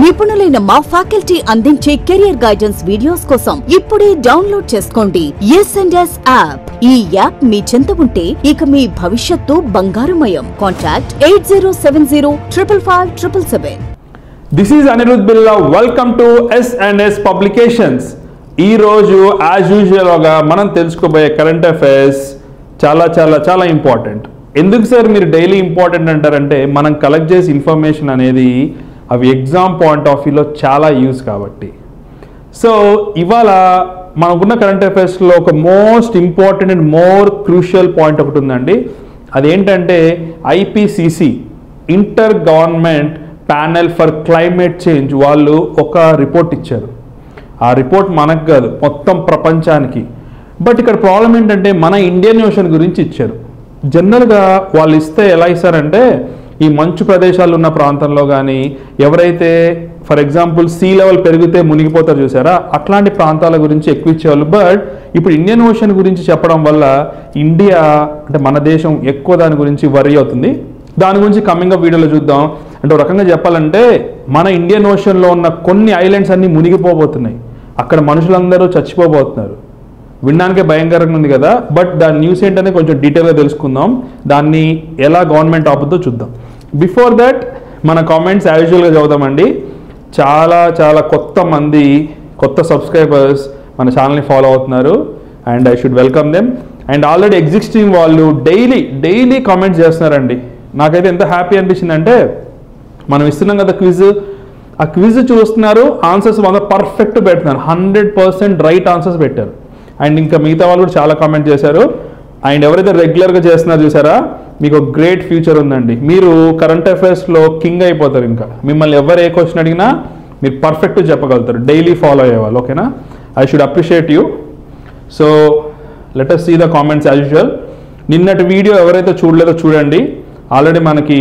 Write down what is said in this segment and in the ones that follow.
నిపుణులైన మా ఫ్యాకల్టీ అందించే కెరియర్ గైడెన్స్ వీడియోస్ కోసం ఇప్పుడే డౌన్లోడ్ చేసుకోండి S&S యాప్. ఈ యాప్ మీ చెంత ఉంటే ఇక మీ భవిష్యత్తు బంగారుమయం. Contact 8070555777. This is Anirudh Billa. Welcome to S&S Publications. ఈ రోజు యాజ్ యూజువల్గా మనం తెలుసుకోబోయే కరెంట్ అఫైర్స్ చాలా ఇంపార్టెంట్. ఎందుకు సార్ మీరు డైలీ ఇంపార్టెంట్ అంటారంటే మనం కలెక్ట్ చేసే ఇన్ఫర్మేషన్ అనేది అవి ఎగ్జామ్ పాయింట్ ఆఫ్ వ్యూలో చాలా యూజ్ కాబట్టి. సో ఇవాళ మనకున్న కరెంట్ అఫైర్స్లో ఒక most important and more crucial point ఒకటి ఉందండి. అదేంటంటే IPCC inter government panel for climate change వాళ్ళు ఒక రిపోర్ట్ ఇచ్చారు. ఆ రిపోర్ట్ మనకు కాదు, మొత్తం ప్రపంచానికి. బట్ ఇక్కడ ప్రాబ్లం ఏంటంటే మన ఇండియన్ ఓషన్ గురించి ఇచ్చారు. జనరల్గా వాళ్ళు ఇస్తే ఎలా ఇస్తారంటే ఈ మంచు ప్రదేశాలు ఉన్న ప్రాంతంలో కానీ ఎవరైతే ఫర్ ఎగ్జాంపుల్ సీ లెవెల్ పెరిగితే మునిగిపోతారు చూసారా, అట్లాంటి ప్రాంతాల గురించి ఎక్కువ ఇచ్చేవాళ్ళు. బట్ ఇప్పుడు ఇండియన్ ఓషన్ గురించి చెప్పడం వల్ల ఇండియా అంటే మన దేశం ఎక్కువ దాని గురించి వరీ అవుతుంది. దాని గురించి కమింగ్ అప్ వీడియోలో చూద్దాం. అంటే ఒక రకంగా చెప్పాలంటే మన ఇండియన్ ఓషన్లో ఉన్న కొన్ని ఐలాండ్స్ అన్నీ మునిగిపోబోతున్నాయి. అక్కడ మనుషులందరూ చచ్చిపోబోతున్నారు. వినడానికే భయంకరంగా ఉంది కదా. బట్ దాని న్యూస్ ఏంటనే కొంచెం డీటెయిల్గా తెలుసుకుందాం. దాన్ని ఎలా గవర్నమెంట్ ఆపుతుందో చూద్దాం. బిఫోర్ దట్ మన కామెంట్స్ యాజువల్గా చదువుదామండి. చాలా కొత్త సబ్స్క్రైబర్స్ మన ఛానల్ని ఫాలో అవుతున్నారు and I should welcome them. And already existing వాళ్ళు డైలీ కామెంట్స్ చేస్తున్నారండి. నాకైతే ఎంత హ్యాపీ అనిపించిందంటే మనం ఇస్తున్నాం కదా క్విజ్, ఆ క్విజ్ చూస్తున్నారు, ఆన్సర్స్ బాగా పర్ఫెక్ట్ పెడుతున్నారు, 100% రైట్ ఆన్సర్స్ పెట్టారు. అండ్ ఇంకా మిగతా వాళ్ళు కూడా చాలా కామెంట్ చేశారు. అండ్ ఎవరైతే రెగ్యులర్గా చేస్తున్నారు చూసారా, మీకు ఒక గ్రేట్ ఫ్యూచర్ ఉందండి. మీరు కరెంట్ అఫైర్స్లో కింగ్ అయిపోతారు. ఇంకా మిమ్మల్ని ఎవరు ఏ క్వశ్చన్ అడిగినా మీరు పర్ఫెక్ట్ చెప్పగలుగుతారు, డైలీ ఫాలో అయ్యేవాళ్ళు. ఓకేనా? I should appreciate you. So let us see the comments as usual. నిన్నటి వీడియో ఎవరైతే చూడలేదో చూడండి. ఆల్రెడీ మనకి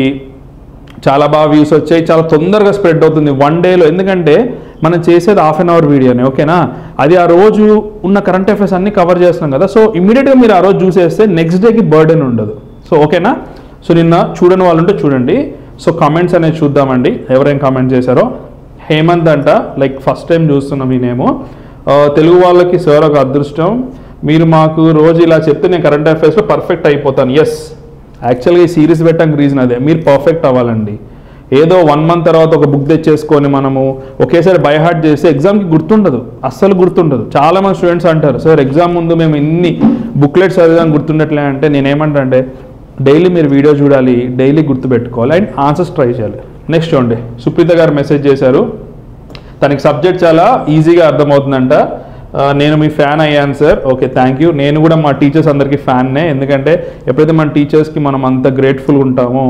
చాలా బాగా వ్యూస్ వచ్చాయి, చాలా తొందరగా స్ప్రెడ్ అవుతుంది 1 డేలో. ఎందుకంటే మనం చేసేది ½ an hour వీడియోనే. ఓకేనా? అది ఆ రోజు ఉన్న కరెంట్ అఫైర్స్ అన్ని కవర్ చేస్తున్నాం కదా. సో ఇమీడియట్గా మీరు ఆ రోజు చూసేస్తే నెక్స్ట్ డేకి బర్డెన్ ఉండదు. సో ఓకేనా? సో నిన్న చూడని వాళ్ళు ఉంటే చూడండి. సో కామెంట్స్ అనేది చూద్దామండి, ఎవరైనా కామెంట్ చేశారో. హేమంత్ అంట, లైక్ ఫస్ట్ టైం చూస్తున్నాం ఈ నేమో. తెలుగు వాళ్ళకి సార్ ఒక అదృష్టం, మీరు మాకు రోజు ఇలా చెప్తే నేను కరెంట్ అఫైర్స్లో పర్ఫెక్ట్ అయిపోతాను. ఎస్, యాక్చువల్గా ఈ సిరీస్ పెట్టడానికి రీజన్ అదే, మీరు పర్ఫెక్ట్ అవ్వాలండి. ఏదో 1 month తర్వాత ఒక బుక్ తెచ్చేసుకొని మనము ఒకేసారి బై హార్ట్ చేస్తే ఎగ్జామ్కి గుర్తుండదు, అస్సలు గుర్తుండదు. చాలామంది స్టూడెంట్స్ అంటారు సార్ ఎగ్జామ్ ముందు మేము ఇన్ని బుక్లెట్స్ చదివాం గుర్తుండట్లే అంటే నేనేమంటే డైలీ మీరు వీడియో చూడాలి, డైలీ గుర్తుపెట్టుకోవాలి అండ్ ఆన్సర్స్ ట్రై చేయాలి. నెక్స్ట్ చూడండి, సుప్రీత గారు మెసేజ్ చేశారు. తనకి సబ్జెక్ట్ చాలా ఈజీగా అర్థమవుతుందంట. నేను మీ ఫ్యాన్ అయ్యాను సార్. Okay, thank you. నేను కూడా మా టీచర్స్ అందరికీ ఫ్యాన్నే. ఎందుకంటే ఎప్పుడైతే మన టీచర్స్కి మనం అంత గ్రేట్ఫుల్గా ఉంటామో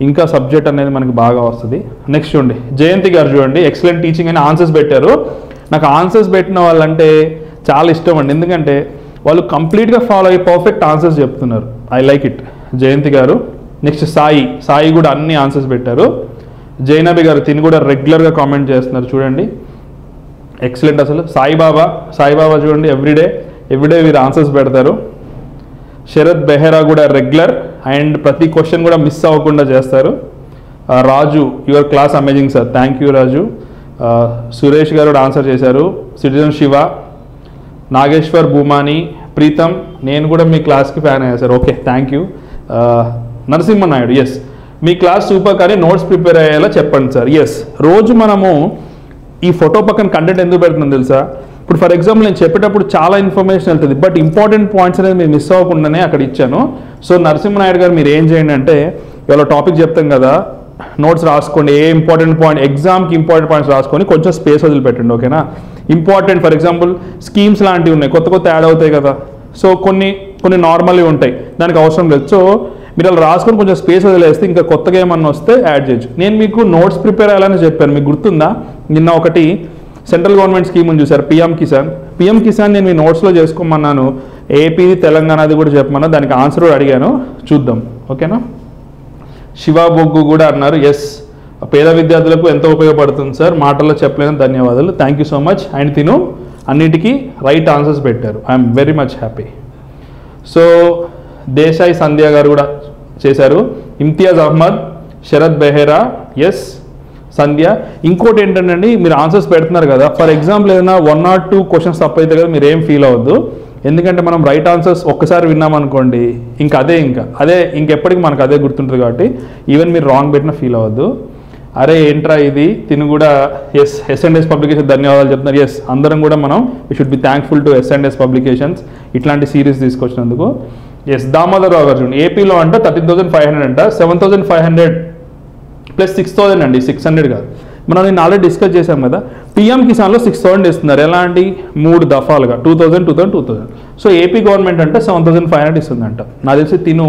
ఇంకా సబ్జెక్ట్ అనేది మనకి బాగా వస్తుంది. నెక్స్ట్ చూడండి, జయంతి గారు చూడండి, ఎక్సలెంట్ టీచింగ్ అని ఆన్సర్స్ పెట్టారు. నాకు ఆన్సర్స్ పెట్టిన వాళ్ళంటే చాలా ఇష్టం అండి, ఎందుకంటే వాళ్ళు కంప్లీట్గా ఫాలో అయ్యి పర్ఫెక్ట్ ఆన్సర్స్ చెప్తున్నారు. ఐ లైక్ ఇట్ జయంతి గారు. నెక్స్ట్ సాయి కూడా అన్ని ఆన్సర్స్ పెట్టారు. జైనబి గారు తిని కూడా రెగ్యులర్గా కామెంట్ చేస్తున్నారు చూడండి, ఎక్సలెంట్. అసలు సాయిబాబా చూడండి, ఎవ్రీడే వీరు ఆన్సర్స్ పెడతారు. శరత్ బెహరా కూడా రెగ్యులర్ అండ్ ప్రతి క్వశ్చన్ కూడా మిస్ అవ్వకుండా చేస్తారు. Raju, your class amazing sir, thank you Raju. Suresh garu కూడా ఆన్సర్ చేశారు. సిటిజన్ శివ, నాగేశ్వర్, భూమాని, ప్రీతం, నేను కూడా మీ క్లాస్కి ఫ్యాన్ అయ్యా sir. Okay, thank you. Narasimha Naidu, yes మీ క్లాస్ సూపర్ కానీ నోట్స్ ప్రిపేర్ అయ్యేలా చెప్పండి సార్. ఎస్, రోజు మనము ఈ ఫోటో పక్కన కంటెంట్ ఎందుకు పెడుతుందో తెలుసా? ఇప్పుడు ఫర్ ఎగ్జాంపుల్ నేను చెప్పేటప్పుడు చాలా ఇన్ఫర్మేషన్ వెళ్తుంది, బట్ ఇంపార్టెంట్ పాయింట్స్ అనేది మీరు మిస్ అవ్వకుండానే అక్కడ ఇచ్చాను. సో నరసింహనాయుడు గారు మీరు ఏం చేయండి అంటే, ఇవాళ టాపిక్ చెప్తాం కదా, నోట్స్ రాసుకోండి. ఏ ఇంపార్టెంట్ పాయింట్, ఎగ్జామ్కి ఇంపార్టెంట్ పాయింట్స్ రాసుకొని కొంచెం స్పేస్ వదిలిపెట్టండి. ఓకేనా? ఇంపార్టెంట్ ఫర్ ఎగ్జాంపుల్ స్కీమ్స్ లాంటివి ఉన్నాయి, కొత్త యాడ్ అవుతాయి కదా. సో కొన్ని నార్మల్గా ఉంటాయి, దానికి అవసరం లేదు. సో మీరు అలా రాసుకొని కొంచెం స్పేస్ వదిలేస్తే ఇంకా కొత్తగా ఏమన్నా వస్తే యాడ్ చేయొచ్చు. నేను మీకు నోట్స్ ప్రిపేర్ అయ్యాలని చెప్పాను, మీకు గుర్తుందా? నిన్న ఒకటి సెంట్రల్ గవర్నమెంట్ స్కీమ్ ఉంది చూసారు, పిఎం కిసాన్ నేను మీ నోట్స్లో చేసుకోమన్నాను. ఏపీది తెలంగాణది కూడా చెప్పమన్నా, దానికి ఆన్సర్ కూడా అడిగాను, చూద్దాం. ఓకేనా? శివ బొగ్గు కూడా అన్నారు, ఎస్ పేద విద్యార్థులకు ఎంతో ఉపయోగపడుతుంది సార్, మాటల్లో చెప్పలేని ధన్యవాదాలు, thank you so much. And తిను అన్నిటికీ రైట్ ఆన్సర్స్ పెట్టారు, I'm very much happy. So Desai Sandhya garu కూడా చేశారు. ఇమ్తియాజ్ అహ్మద్, శరత్ బెహెరా, ఎస్ సంధ్య. ఇంకోటి ఏంటంటే మీరు ఆన్సర్స్ పెడుతున్నారు కదా, ఫర్ ఎగ్జాంపుల్ ఏదైనా 1 or 2 క్వశ్చన్స్ తప్పు అయితే కదా మీరు ఏం ఫీల్ అవ్వద్దు. ఎందుకంటే మనం రైట్ ఆన్సర్స్ ఒక్కసారి విన్నామనుకోండి అదే ఇంకెప్పటికీ మనకు అదే గుర్తుంటుంది. కాబట్టి ఈవెన్ మీరు రాంగ్ పెట్టినా ఫీల్ అవ్వద్దు. అరే ఏంట్రా ఇది తిను కూడా S&S పబ్లికేషన్ ధన్యవాదాలు చెప్తున్నారు. అందరం కూడా మనం we should be thankful to S&S publications ఇట్లాంటి సిరీస్ తీసుకొచ్చినందుకు. దామోదర్ రావు గారు చూడండి, ఏపీలో అంటే 13,500 అంట, 7,500 ప్లస్ 6,000 అండి, 600 కాదు. మనం నేను ఆల్రెడీ డిస్కస్ చేశాం కదా, PM కిసాన్లో 6,000 ఇస్తున్నారు. ఎలాంటి 3 దఫాలుగా 2,000, 2,000, 2,000. సో ఏపీ గవర్నమెంట్ అంటే 7,500 ఇస్తుందంట. నాకు తెలిసి తిను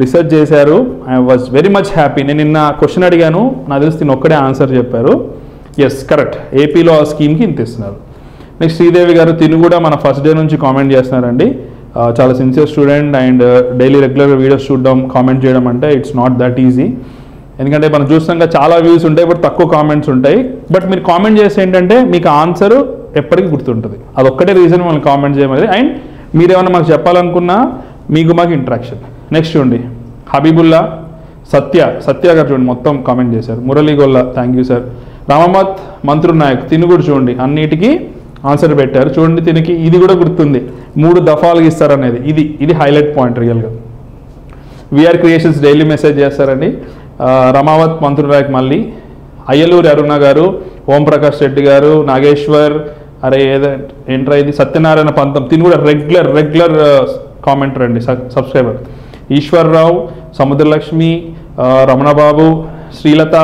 రిసెర్చ్ చేశారు. I was very much happy. నేను నిన్న క్వశ్చన్ అడిగాను, నాకు తెలిసి తిను ఒక్కడే ఆన్సర్ చెప్పారు. కరెక్ట్, ఏపీలో ఆ స్కీమ్కి ఇంత ఇస్తున్నారు. నెక్స్ట్ శ్రీదేవి గారు, తిను కూడా మన ఫస్ట్ డే నుంచి కామెంట్ చేస్తున్నారండి. చాలా sincere student and daily regular videos చూడడం, కామెంట్ చేయడం అంటే ఇట్స్ నాట్ దట్ ఈజీ. ఎందుకంటే మనం చూస్తాం చాలా వ్యూస్ ఉంటాయి బట్ తక్కువ కామెంట్స్ ఉంటాయి. బట్ మీరు కామెంట్ చేస్తే ఏంటంటే మీకు ఆన్సర్ ఎప్పటికీ గుర్తుంటుంది. అదొక్కటే రీజన్ మనం కామెంట్ చేయమనేది. అండ్ మీరు ఏమైనా మాకు చెప్పాలనుకున్నా మాకు ఇంట్రాక్షన్. నెక్స్ట్ చూడండి, హబీబుల్లా, సత్య గారు చూడండి మొత్తం కామెంట్ చేశారు. మురళీ గొల్ల, థ్యాంక్ యూ సార్. రామమత్ మంత్రుల్ నాయక్, తిను కూడా చూడండి అన్నిటికీ ఆన్సర్ పెట్టారు. చూడండి తినికి ఇది కూడా గుర్తుంది, 3 దఫాలుగా ఇస్తారనేది. ఇది హైలైట్ పాయింట్ రియల్గా. విఆర్ క్రియేషన్స్ డైలీ మెసేజ్ చేస్తారండి. రమావత్ మంత్రుల్ నాయక్, మళ్ళీ అయ్యలూరి అరుణ గారు, ఓంప్రకాష్ రెడ్డి గారు, నాగేశ్వర్, అరే ఏంట్రా ఇది సత్యనారాయణ పంతం, తిని కూడా రెగ్యులర్ కామెంటర్ అండి, సబ్స్క్రైబర్. ఈశ్వర్రావు, సముద్రలక్ష్మి, రమణబాబు, శ్రీలత,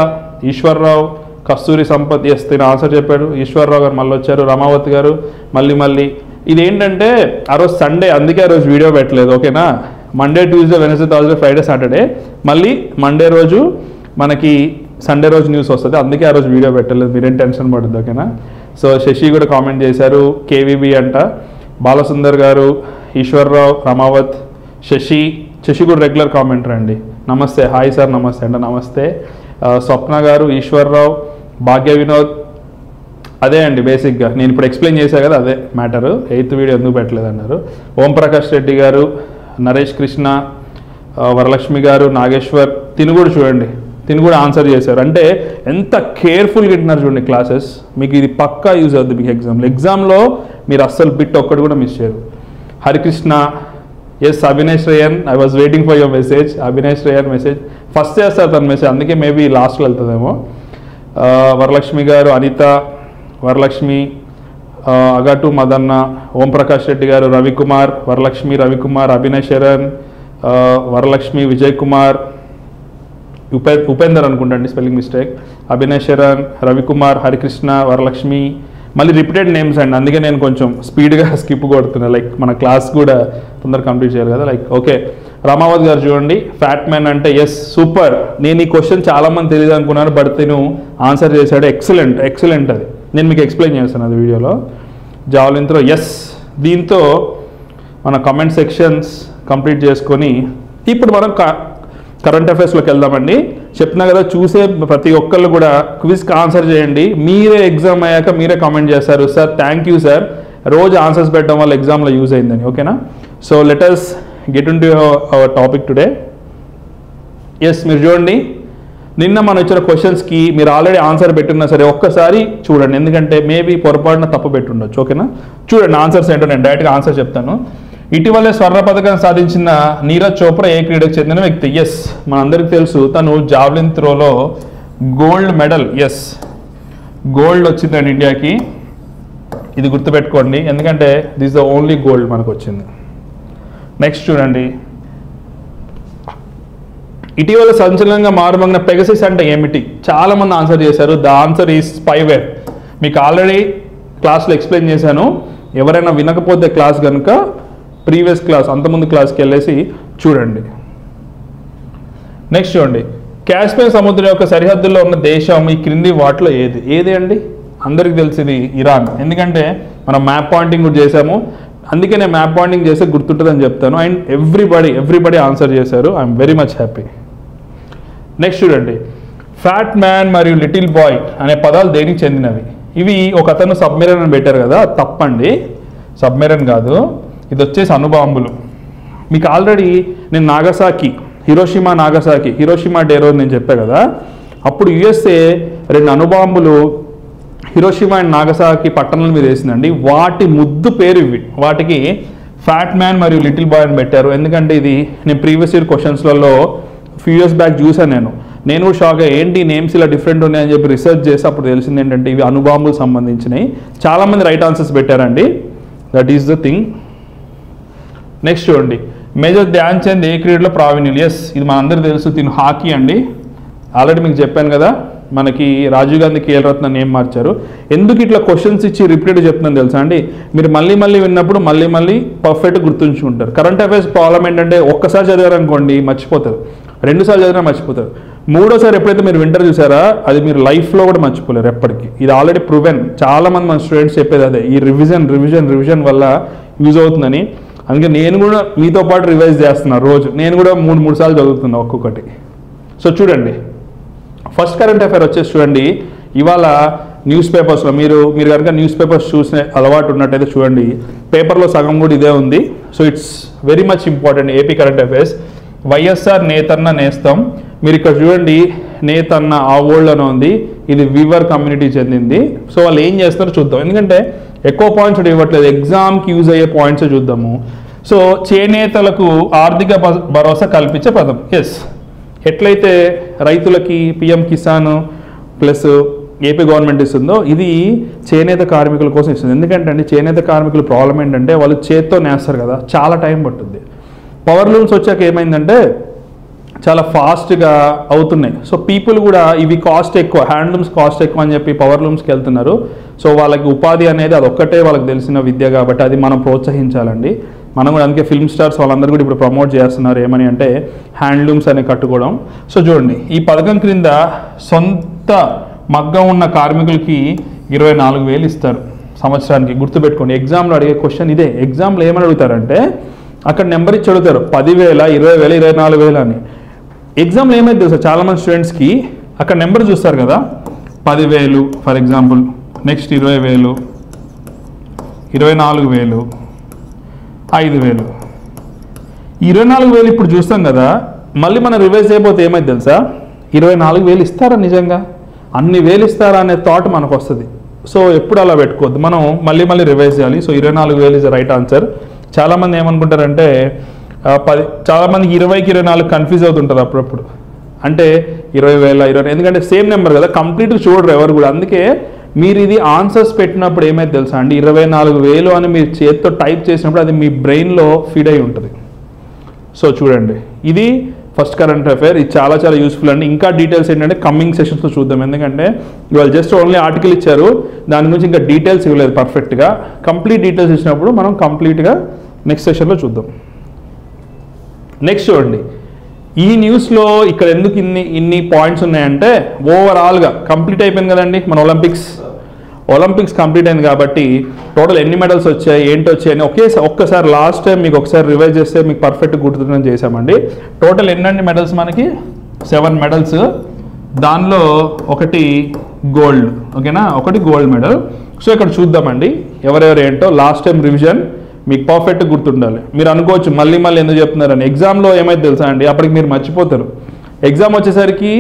ఈశ్వర్రావు, కస్తూరి సంపత్, తిని ఆన్సర్ చెప్పాడు. ఈశ్వర్రావు గారు మళ్ళీ వచ్చారు. రమావత్ గారు మళ్ళీ ఇదేంటంటే ఆ రోజు సండే, అందుకే ఆ రోజు వీడియో పెట్టలేదు. ఓకేనా, Monday, Tuesday, Wednesday, Thursday, Friday, Saturday, మళ్ళీ మండే రోజు మనకి సండే రోజు న్యూస్ వస్తుంది. అందుకే ఆ రోజు వీడియో పెట్టలేదు, మీరేం టెన్షన్ పడుతుంది. ఓకేనా. సో శశి కూడా కామెంట్ చేశారు, KVB అంట. బాలసుందర్ గారు, ఈశ్వర్రావు, రమావత్, శశి కూడా రెగ్యులర్ కామెంటర్ అండి. నమస్తే, హాయ్ సార్, నమస్తే అంట. నమస్తే. స్వప్న గారు, ఈశ్వర్రావు, భాగ్య వినోద్. అదే అండి బేసిక్గా నేను ఇప్పుడు ఎక్స్ప్లెయిన్ చేశాను కదా, అదే మ్యాటరు. 8th వీడియో ఎందుకు పెట్టలేదు అన్నారు. ఓంప్రకాష్ రెడ్డి గారు, నరేష్ కృష్ణ, వరలక్ష్మి గారు, నాగేశ్వర్, తిను కూడా చూడండి, తిను కూడా ఆన్సర్ చేశారు. అంటే ఎంత కేర్ఫుల్గా వింటున్నారు చూడండి క్లాసెస్. మీకు ఇది పక్కా యూజ్ అవుతుంది మీకు ఎగ్జామ్లో మీరు అస్సలు బిట్ ఒక్కటి కూడా మిస్ చేయరు. Harikrishna, Abhinesh rayon, I was waiting for your message. Abhinesh rayon message first చేస్తారు తన మెసేజ్, అందుకే మేబీ లాస్ట్లో వెళ్తుందేమో. వరలక్ష్మి గారు, అనిత, వరలక్ష్మి, అగటు మదన్న, ఓంప్రకాష్ రెడ్డి గారు, రవికుమార్, వరలక్ష్మి, రవికుమార్, అభినయ్ శరణ్, వరలక్ష్మి, విజయ్ కుమార్, ఉపేందర్ అనుకుంటండి, స్పెల్లింగ్ మిస్టేక్. అభినయ్ శరణ్, రవికుమార్, హరికృష్ణ, వరలక్ష్మి, మళ్ళీ రిపీటెడ్ నేమ్స్ అండి. అందుకే నేను కొంచెం స్పీడ్గా స్కిప్ కొడుతున్నా, మన క్లాస్ కూడా తొందరగా కంప్లీట్ చేయాలి కదా. ఓకే. రామావత్ గారు చూడండి, ఫ్యాట్ మ్యాన్ అంటే సూపర్. నేను ఈ క్వశ్చన్ చాలామంది తెలియదు అనుకున్నాను, బట్ నేను ఆన్సర్ చేశాడు. ఎక్సలెంట్ అది నేను మీకు ఎక్స్ప్లెయిన్ చేస్తాను అది వీడియోలో. జావలిన్ త్రో, దీంతో మన కమెంట్ సెక్షన్స్ కంప్లీట్ చేసుకొని ఇప్పుడు మనం కరెంట్ అఫైర్స్లోకి వెళ్దామండి. చెప్తున్నా కదా, చూసే ప్రతి ఒక్కళ్ళు కూడా క్విజ్కి ఆన్సర్ చేయండి. మీరే ఎగ్జామ్ అయ్యాక మీరే కామెంట్ చేస్తారు, సార్ థ్యాంక్ యూ సార్, రోజు ఆన్సర్స్ పెట్టడం వల్ల ఎగ్జామ్లో యూజ్ అయిందని. ఓకేనా. So let us get into our topic today. మీరు చూడండి, నిన్న మనం ఇచ్చిన క్వశ్చన్స్కి మీరు ఆల్రెడీ ఆన్సర్ పెట్టున్నా సరే ఒక్కసారి చూడండి, ఎందుకంటే మేబీ పొరపాటున తప్పు పెట్టుండొచ్చు. ఓకేనా. చూడండి ఆన్సర్స్ ఏంటో నేను డైరెక్ట్గా ఆన్సర్ చెప్తాను. ఇటీవలే స్వర్ణ పథకం సాధించిన నీరజ్ చోప్రా ఏ క్రీడకు చెందిన వ్యక్తి? మనందరికీ తెలుసు, తను జావ్లిన్ త్రోలో గోల్డ్ మెడల్, గోల్డ్ వచ్చిందండి ఇండియాకి. ఇది గుర్తుపెట్టుకోండి, ఎందుకంటే దిస్ ద ఓన్లీ గోల్డ్ మనకు వచ్చింది. నెక్స్ట్ చూడండి, ఇటీవల సంచలనంగా మారుమోగిన పెగసిస్ అంటే ఏమిటి? చాలామంది ఆన్సర్ చేశారు. The answer is spyware. మీకు ఆల్రెడీ క్లాస్లో ఎక్స్ప్లెయిన్ చేశాను. ఎవరైనా వినకపోతే క్లాస్ కనుక ప్రీవియస్ క్లాస్, అంతకుముందు క్లాస్కి వెళ్ళేసి చూడండి. నెక్స్ట్ చూడండి, కాస్పియన్ సముద్రం యొక్క సరిహద్దుల్లో ఉన్న దేశం ఈ క్రింది వాటిలో ఏది అండి? అందరికీ తెలిసింది ఇరాన్, ఎందుకంటే మనం మ్యాప్ పాయింటింగ్ కూడా చేసాము. అందుకే నేను మ్యాప్ పాయింటింగ్ చేస్తే గుర్తుంటుందని చెప్తాను. అండ్ ఎవ్రీబడి ఆన్సర్ చేశారు. I'm very much happy. Next చూడండి, ఫ్యాట్ మ్యాన్ మరియు లిటిల్ బాయ్ అనే పదాలు దేనికి చెందినవి? ఇవి ఒక అతను సబ్మెరైన్ అని పెట్టారు కదా, తప్పండి. సబ్మెరైన్ కాదు, ఇది వచ్చేసి అణుబాంబులు. మీకు ఆల్రెడీ నేను హిరోషిమా డే రోజు నేను చెప్పా కదా, అప్పుడు యుఎస్ఏ 2 అణుబాంబులు హిరోషిమా అండ్ నాగసాకి పట్టణాల మీద వేసిందండి. వాటి ముద్దు పేరు ఇవి. వాటికి ఫ్యాట్ మ్యాన్ మరియు లిటిల్ బాయ్ అని పెట్టారు. ఎందుకంటే ఇది నేను ప్రీవియస్ ఇయర్ క్వశ్చన్స్లలో ఫ్యూ ఇయర్స్ బ్యాక్ చూసాను. నేను కూడా షాక్ ఏంటి నేమ్స్ ఇలా డిఫరెంట్ ఉన్నాయని చెప్పి రీసెర్చ్ చేసి అప్పుడు తెలిసింది ఏంటంటే ఇవి అణుబాంబులు సంబంధించినవి. చాలామంది రైట్ ఆన్సర్స్ పెట్టారండి. That is the thing. Next చూడండి, మేజర్ ధ్యాన్ చంద్ ఏ క్రీడలో ప్రావీణ్యులు. ఎస్, ఇది మనందరికీ తెలుసు, తిను హాకీ అండి. ఆల్రెడీ మీకు చెప్పాను కదా, మనకి రాజీవ్ గాంధీ ఖేల్ రత్న నేమ్ మార్చారు. ఎందుకు ఇట్లా క్వశ్చన్స్ ఇచ్చి రిపీట్ చెప్తున్నాను తెలుసా అండి, మీరు మళ్ళీ విన్నప్పుడు మళ్ళీ పర్ఫెక్ట్ గుర్తుంచుకుంటారు. కరెంట్ అఫైర్స్ ప్రాబ్లం ఏంటంటే ఒక్కసారి చదివారనుకోండి మర్చిపోతారు, 2 సార్లు చదివినా మర్చిపోతారు, 3ఓసారి ఎప్పుడైతే మీరు వింటర్ చూసారా అది మీరు లైఫ్లో కూడా మర్చిపోలేరు ఎప్పటికీ. ఇది ఆల్రెడీ ప్రూవెన్. చాలామంది మన స్టూడెంట్స్ చెప్పేది అదే, ఈ రివిజన్ వల్ల యూజ్ అవుతుందని. అందుకే నేను కూడా మీతో పాటు రివైజ్ చేస్తున్నాను రోజు. నేను కూడా 3 సార్లు చదువుతున్నా ఒక్కొక్కటి. సో చూడండి, ఫస్ట్ కరెంట్ అఫైర్ వచ్చేసి చూడండి, ఇవాళ న్యూస్ పేపర్స్లో మీరు కనుక న్యూస్ పేపర్స్ చూసే అలవాటు ఉన్నట్టయితే చూడండి, పేపర్లో సగం కూడా ఇదే ఉంది. So it's very much important AP current affairs. YSR Nethanna Nestham. మీరు ఇక్కడ చూడండి, నేతన్న ఆ ఓల్డ్లోనే ఉంది, ఇది వీవర్ కమ్యూనిటీ చెందింది. సో వాళ్ళు ఏం చేస్తారో చూద్దాం, ఎందుకంటే ఎక్కువ పాయింట్స్ ఇవ్వట్లేదు, ఎగ్జామ్కి యూజ్ అయ్యే పాయింట్స్ చూద్దాము. సో చేనేతలకు ఆర్థిక భరోసా కల్పించే పదం. ఎస్, ఎట్లయితే రైతులకి PM Kisan plus AP government ఇస్తుందో ఇది చేనేత కార్మికుల కోసం ఇస్తుంది. ఎందుకంటే అండి చేనేత కార్మికుల ప్రాబ్లం ఏంటంటే వాళ్ళు చేత్తో నేస్తారు కదా, చాలా టైం పట్టుద్ది. పవర్ లూమ్స్ వచ్చాక ఏమైందంటే చాలా ఫాస్ట్గా అవుతున్నాయి. సో పీపుల్ కూడా ఇవి కాస్ట్ ఎక్కువ, హ్యాండ్లూమ్స్ కాస్ట్ ఎక్కువ అని చెప్పి పవర్ లూమ్స్కి వెళ్తున్నారు. సో వాళ్ళకి ఉపాధి అనేది అది ఒక్కటే వాళ్ళకి తెలిసిన విద్య కాబట్టి అది మనం ప్రోత్సహించాలండి. మనం కూడా అందుకే ఫిల్మ్ స్టార్స్ వాళ్ళందరూ కూడా ఇప్పుడు ప్రమోట్ చేస్తున్నారు. ఏమని అంటే హ్యాండ్లూమ్స్ అనే కట్టుకోవడం. సో చూడండి, ఈ పథకం క్రింద సొంత మగ్గం ఉన్న కార్మికులకి 24,000 ఇస్తారు సంవత్సరానికి. గుర్తుపెట్టుకోండి, ఎగ్జామ్లో అడిగే క్వశ్చన్ ఇదే. ఎగ్జామ్లో ఏమని అడుగుతారంటే అక్కడ నెంబర్ ఇచ్చి అడుగుతారు 10,000, 20,000, 24,000 అని. ఎగ్జామ్లో ఏమైతే తెలుసా చాలామంది స్టూడెంట్స్కి అక్కడ నెంబర్ చూస్తారు కదా, 10,000 ఫర్ ఎగ్జాంపుల్, నెక్స్ట్ 20,000, 24,000, 5,000. 24,000 ఇప్పుడు చూస్తాం కదా, మళ్ళీ మనం రివైజ్ అయిపోతే ఏమైతే తెలుసా, 24,000 ఇస్తారా నిజంగా, అన్ని వేలు ఇస్తారా అనే థాట్ మనకు వస్తుంది. సో ఎప్పుడు అలా పెట్టుకోవద్దు, మనం మళ్ళీ రివైజ్ చేయాలి. So 24,000 is the right answer. చాలామంది ఏమనుకుంటారంటే చాలామందికి 20కి 24 కన్ఫ్యూజ్ అవుతుంటారు అప్పుడప్పుడు. అంటే 20,000, 20, ఎందుకంటే సేమ్ నెంబర్ కదా, కంప్లీట్గా చూడరు ఎవరు కూడా. అందుకే మీరు ఇది ఆన్సర్స్ పెట్టినప్పుడు ఏమైతే తెలుసా అండి, 24,000 అని మీరు చేతితో టైప్ చేసినప్పుడు అది మీ బ్రెయిన్లో ఫీడ్ అయి ఉంటుంది. సో చూడండి, ఇది ఫస్ట్ కరెంట్ అఫైర్. ఇది చాలా యూస్ఫుల్ అండి. ఇంకా డీటెయిల్స్ ఏంటంటే కమింగ్ సెషన్స్లో చూద్దాం. ఎందుకంటే ఇవాళ జస్ట్ ఓన్లీ ఆర్టికల్ ఇచ్చారు, దాని గురించి ఇంకా డీటెయిల్స్ ఇవ్వలేదు పర్ఫెక్ట్గా. కంప్లీట్ డీటెయిల్స్ ఇచ్చినప్పుడు మనం కంప్లీట్గా నెక్స్ట్ సెషన్లో చూద్దాం. నెక్స్ట్ చూడండి, ఈ న్యూస్లో ఇక్కడ ఎందుకు ఇన్ని పాయింట్స్ ఉన్నాయంటే ఓవరాల్గా కంప్లీట్ అయిపోయింది కదండి మన ఒలింపిక్స్ కంప్లీట్ అయింది కాబట్టి టోటల్ ఎన్ని మెడల్స్ వచ్చాయి ఏంటి వచ్చాయని ఒక్కసారి లాస్ట్ టైం మీకు ఒకసారి రివైజ్ చేస్తే మీకు పర్ఫెక్ట్ గుర్తుందని చేసామండి. టోటల్ ఎన్నండి మెడల్స్ మనకి 7 మెడల్స్. దానిలో ఒకటి గోల్డ్, ఓకేనా, ఒకటి గోల్డ్ మెడల్. సో ఇక్కడ చూద్దామండి ఎవరెవరు ఏంటో. లాస్ట్ టైం రివిజన్ మీకు పర్ఫెక్ట్ గుర్తుండాలి. మీరు అనుకోవచ్చు మళ్ళీ ఎందుకు చెప్తున్నారని. ఎగ్జామ్లో ఏమైతే తెలుసా అండి, అప్పటికి మీరు మర్చిపోతారు. ఎగ్జామ్ వచ్చేసరికి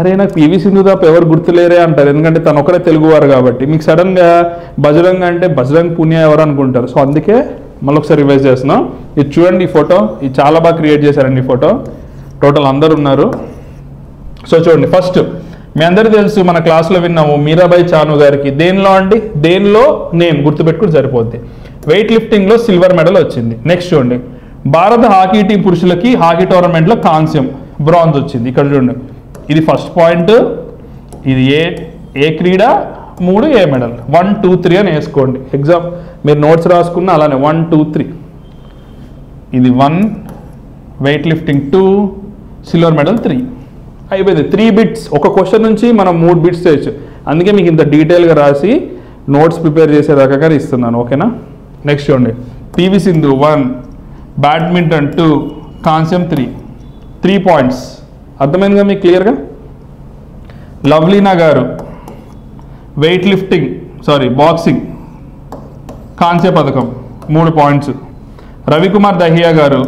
అరే నాకు పివి సింధు తప్ప ఎవరు గుర్తులేరే అంటారు, ఎందుకంటే తను ఒకరే తెలుగువారు కాబట్టి. మీకు సడన్గా బజరంగ్ అంటే బజరంగ్ పునియా ఎవరు అనుకుంటారు. సో అందుకే మళ్ళీ ఒకసారి రివైజ్ చేస్తున్నాం. ఇది చూడండి, ఈ ఫోటో ఇది చాలా బాగా క్రియేట్ చేశారండి. ఈ ఫోటో టోటల్ అందరు ఉన్నారు. సో చూడండి, ఫస్ట్ మీ అందరికీ తెలుసు మన క్లాస్లో విన్నాము మీరాబాయి చాను గారికి దేనిలో నేమ్ గుర్తుపెట్టుకుని సరిపోద్ది. వెయిట్ లిఫ్టింగ్లో సిల్వర్ మెడల్ వచ్చింది. నెక్స్ట్ చూడండి, భారత హాకీ టీం పురుషులకి హాకీ టోర్నమెంట్లో కాంస్యం బ్రాంజ్ వచ్చింది. ఇక్కడ చూడండి, ఇది ఫస్ట్ పాయింట్. ఇది ఏ క్రీడ, 3 ఏ మెడల్. 1, 2, 3 అని వేసుకోండి. ఎగ్జామ్ మీరు నోట్స్ రాసుకున్న అలానే 1, 2, 3. ఇది 1, వెయిట్ లిఫ్టింగ్ 2, సిల్వర్ మెడల్ 3. అయిపోయింది. 3 బిట్స్. ఒక క్వశ్చన్ నుంచి మనం 3 బిట్స్ చేయొచ్చు. అందుకే మీకు ఇంత డీటెయిల్గా రాసి నోట్స్ ప్రిపేర్ చేసే రకంగా ఇస్తున్నాను, ఓకేనా. నెక్స్ట్ చూడండి, పివి సింధు 1, బ్యాడ్మింటన్ 2, కాంస్యం 3 పాయింట్స్. అర్థమైందిగా మీకు క్లియర్గా. లవ్లీనా గారు వెయిట్ లిఫ్టింగ్ బాక్సింగ్ కాంస్య పథకం 3 పాయింట్స్. రవికుమార్ దహియా గారు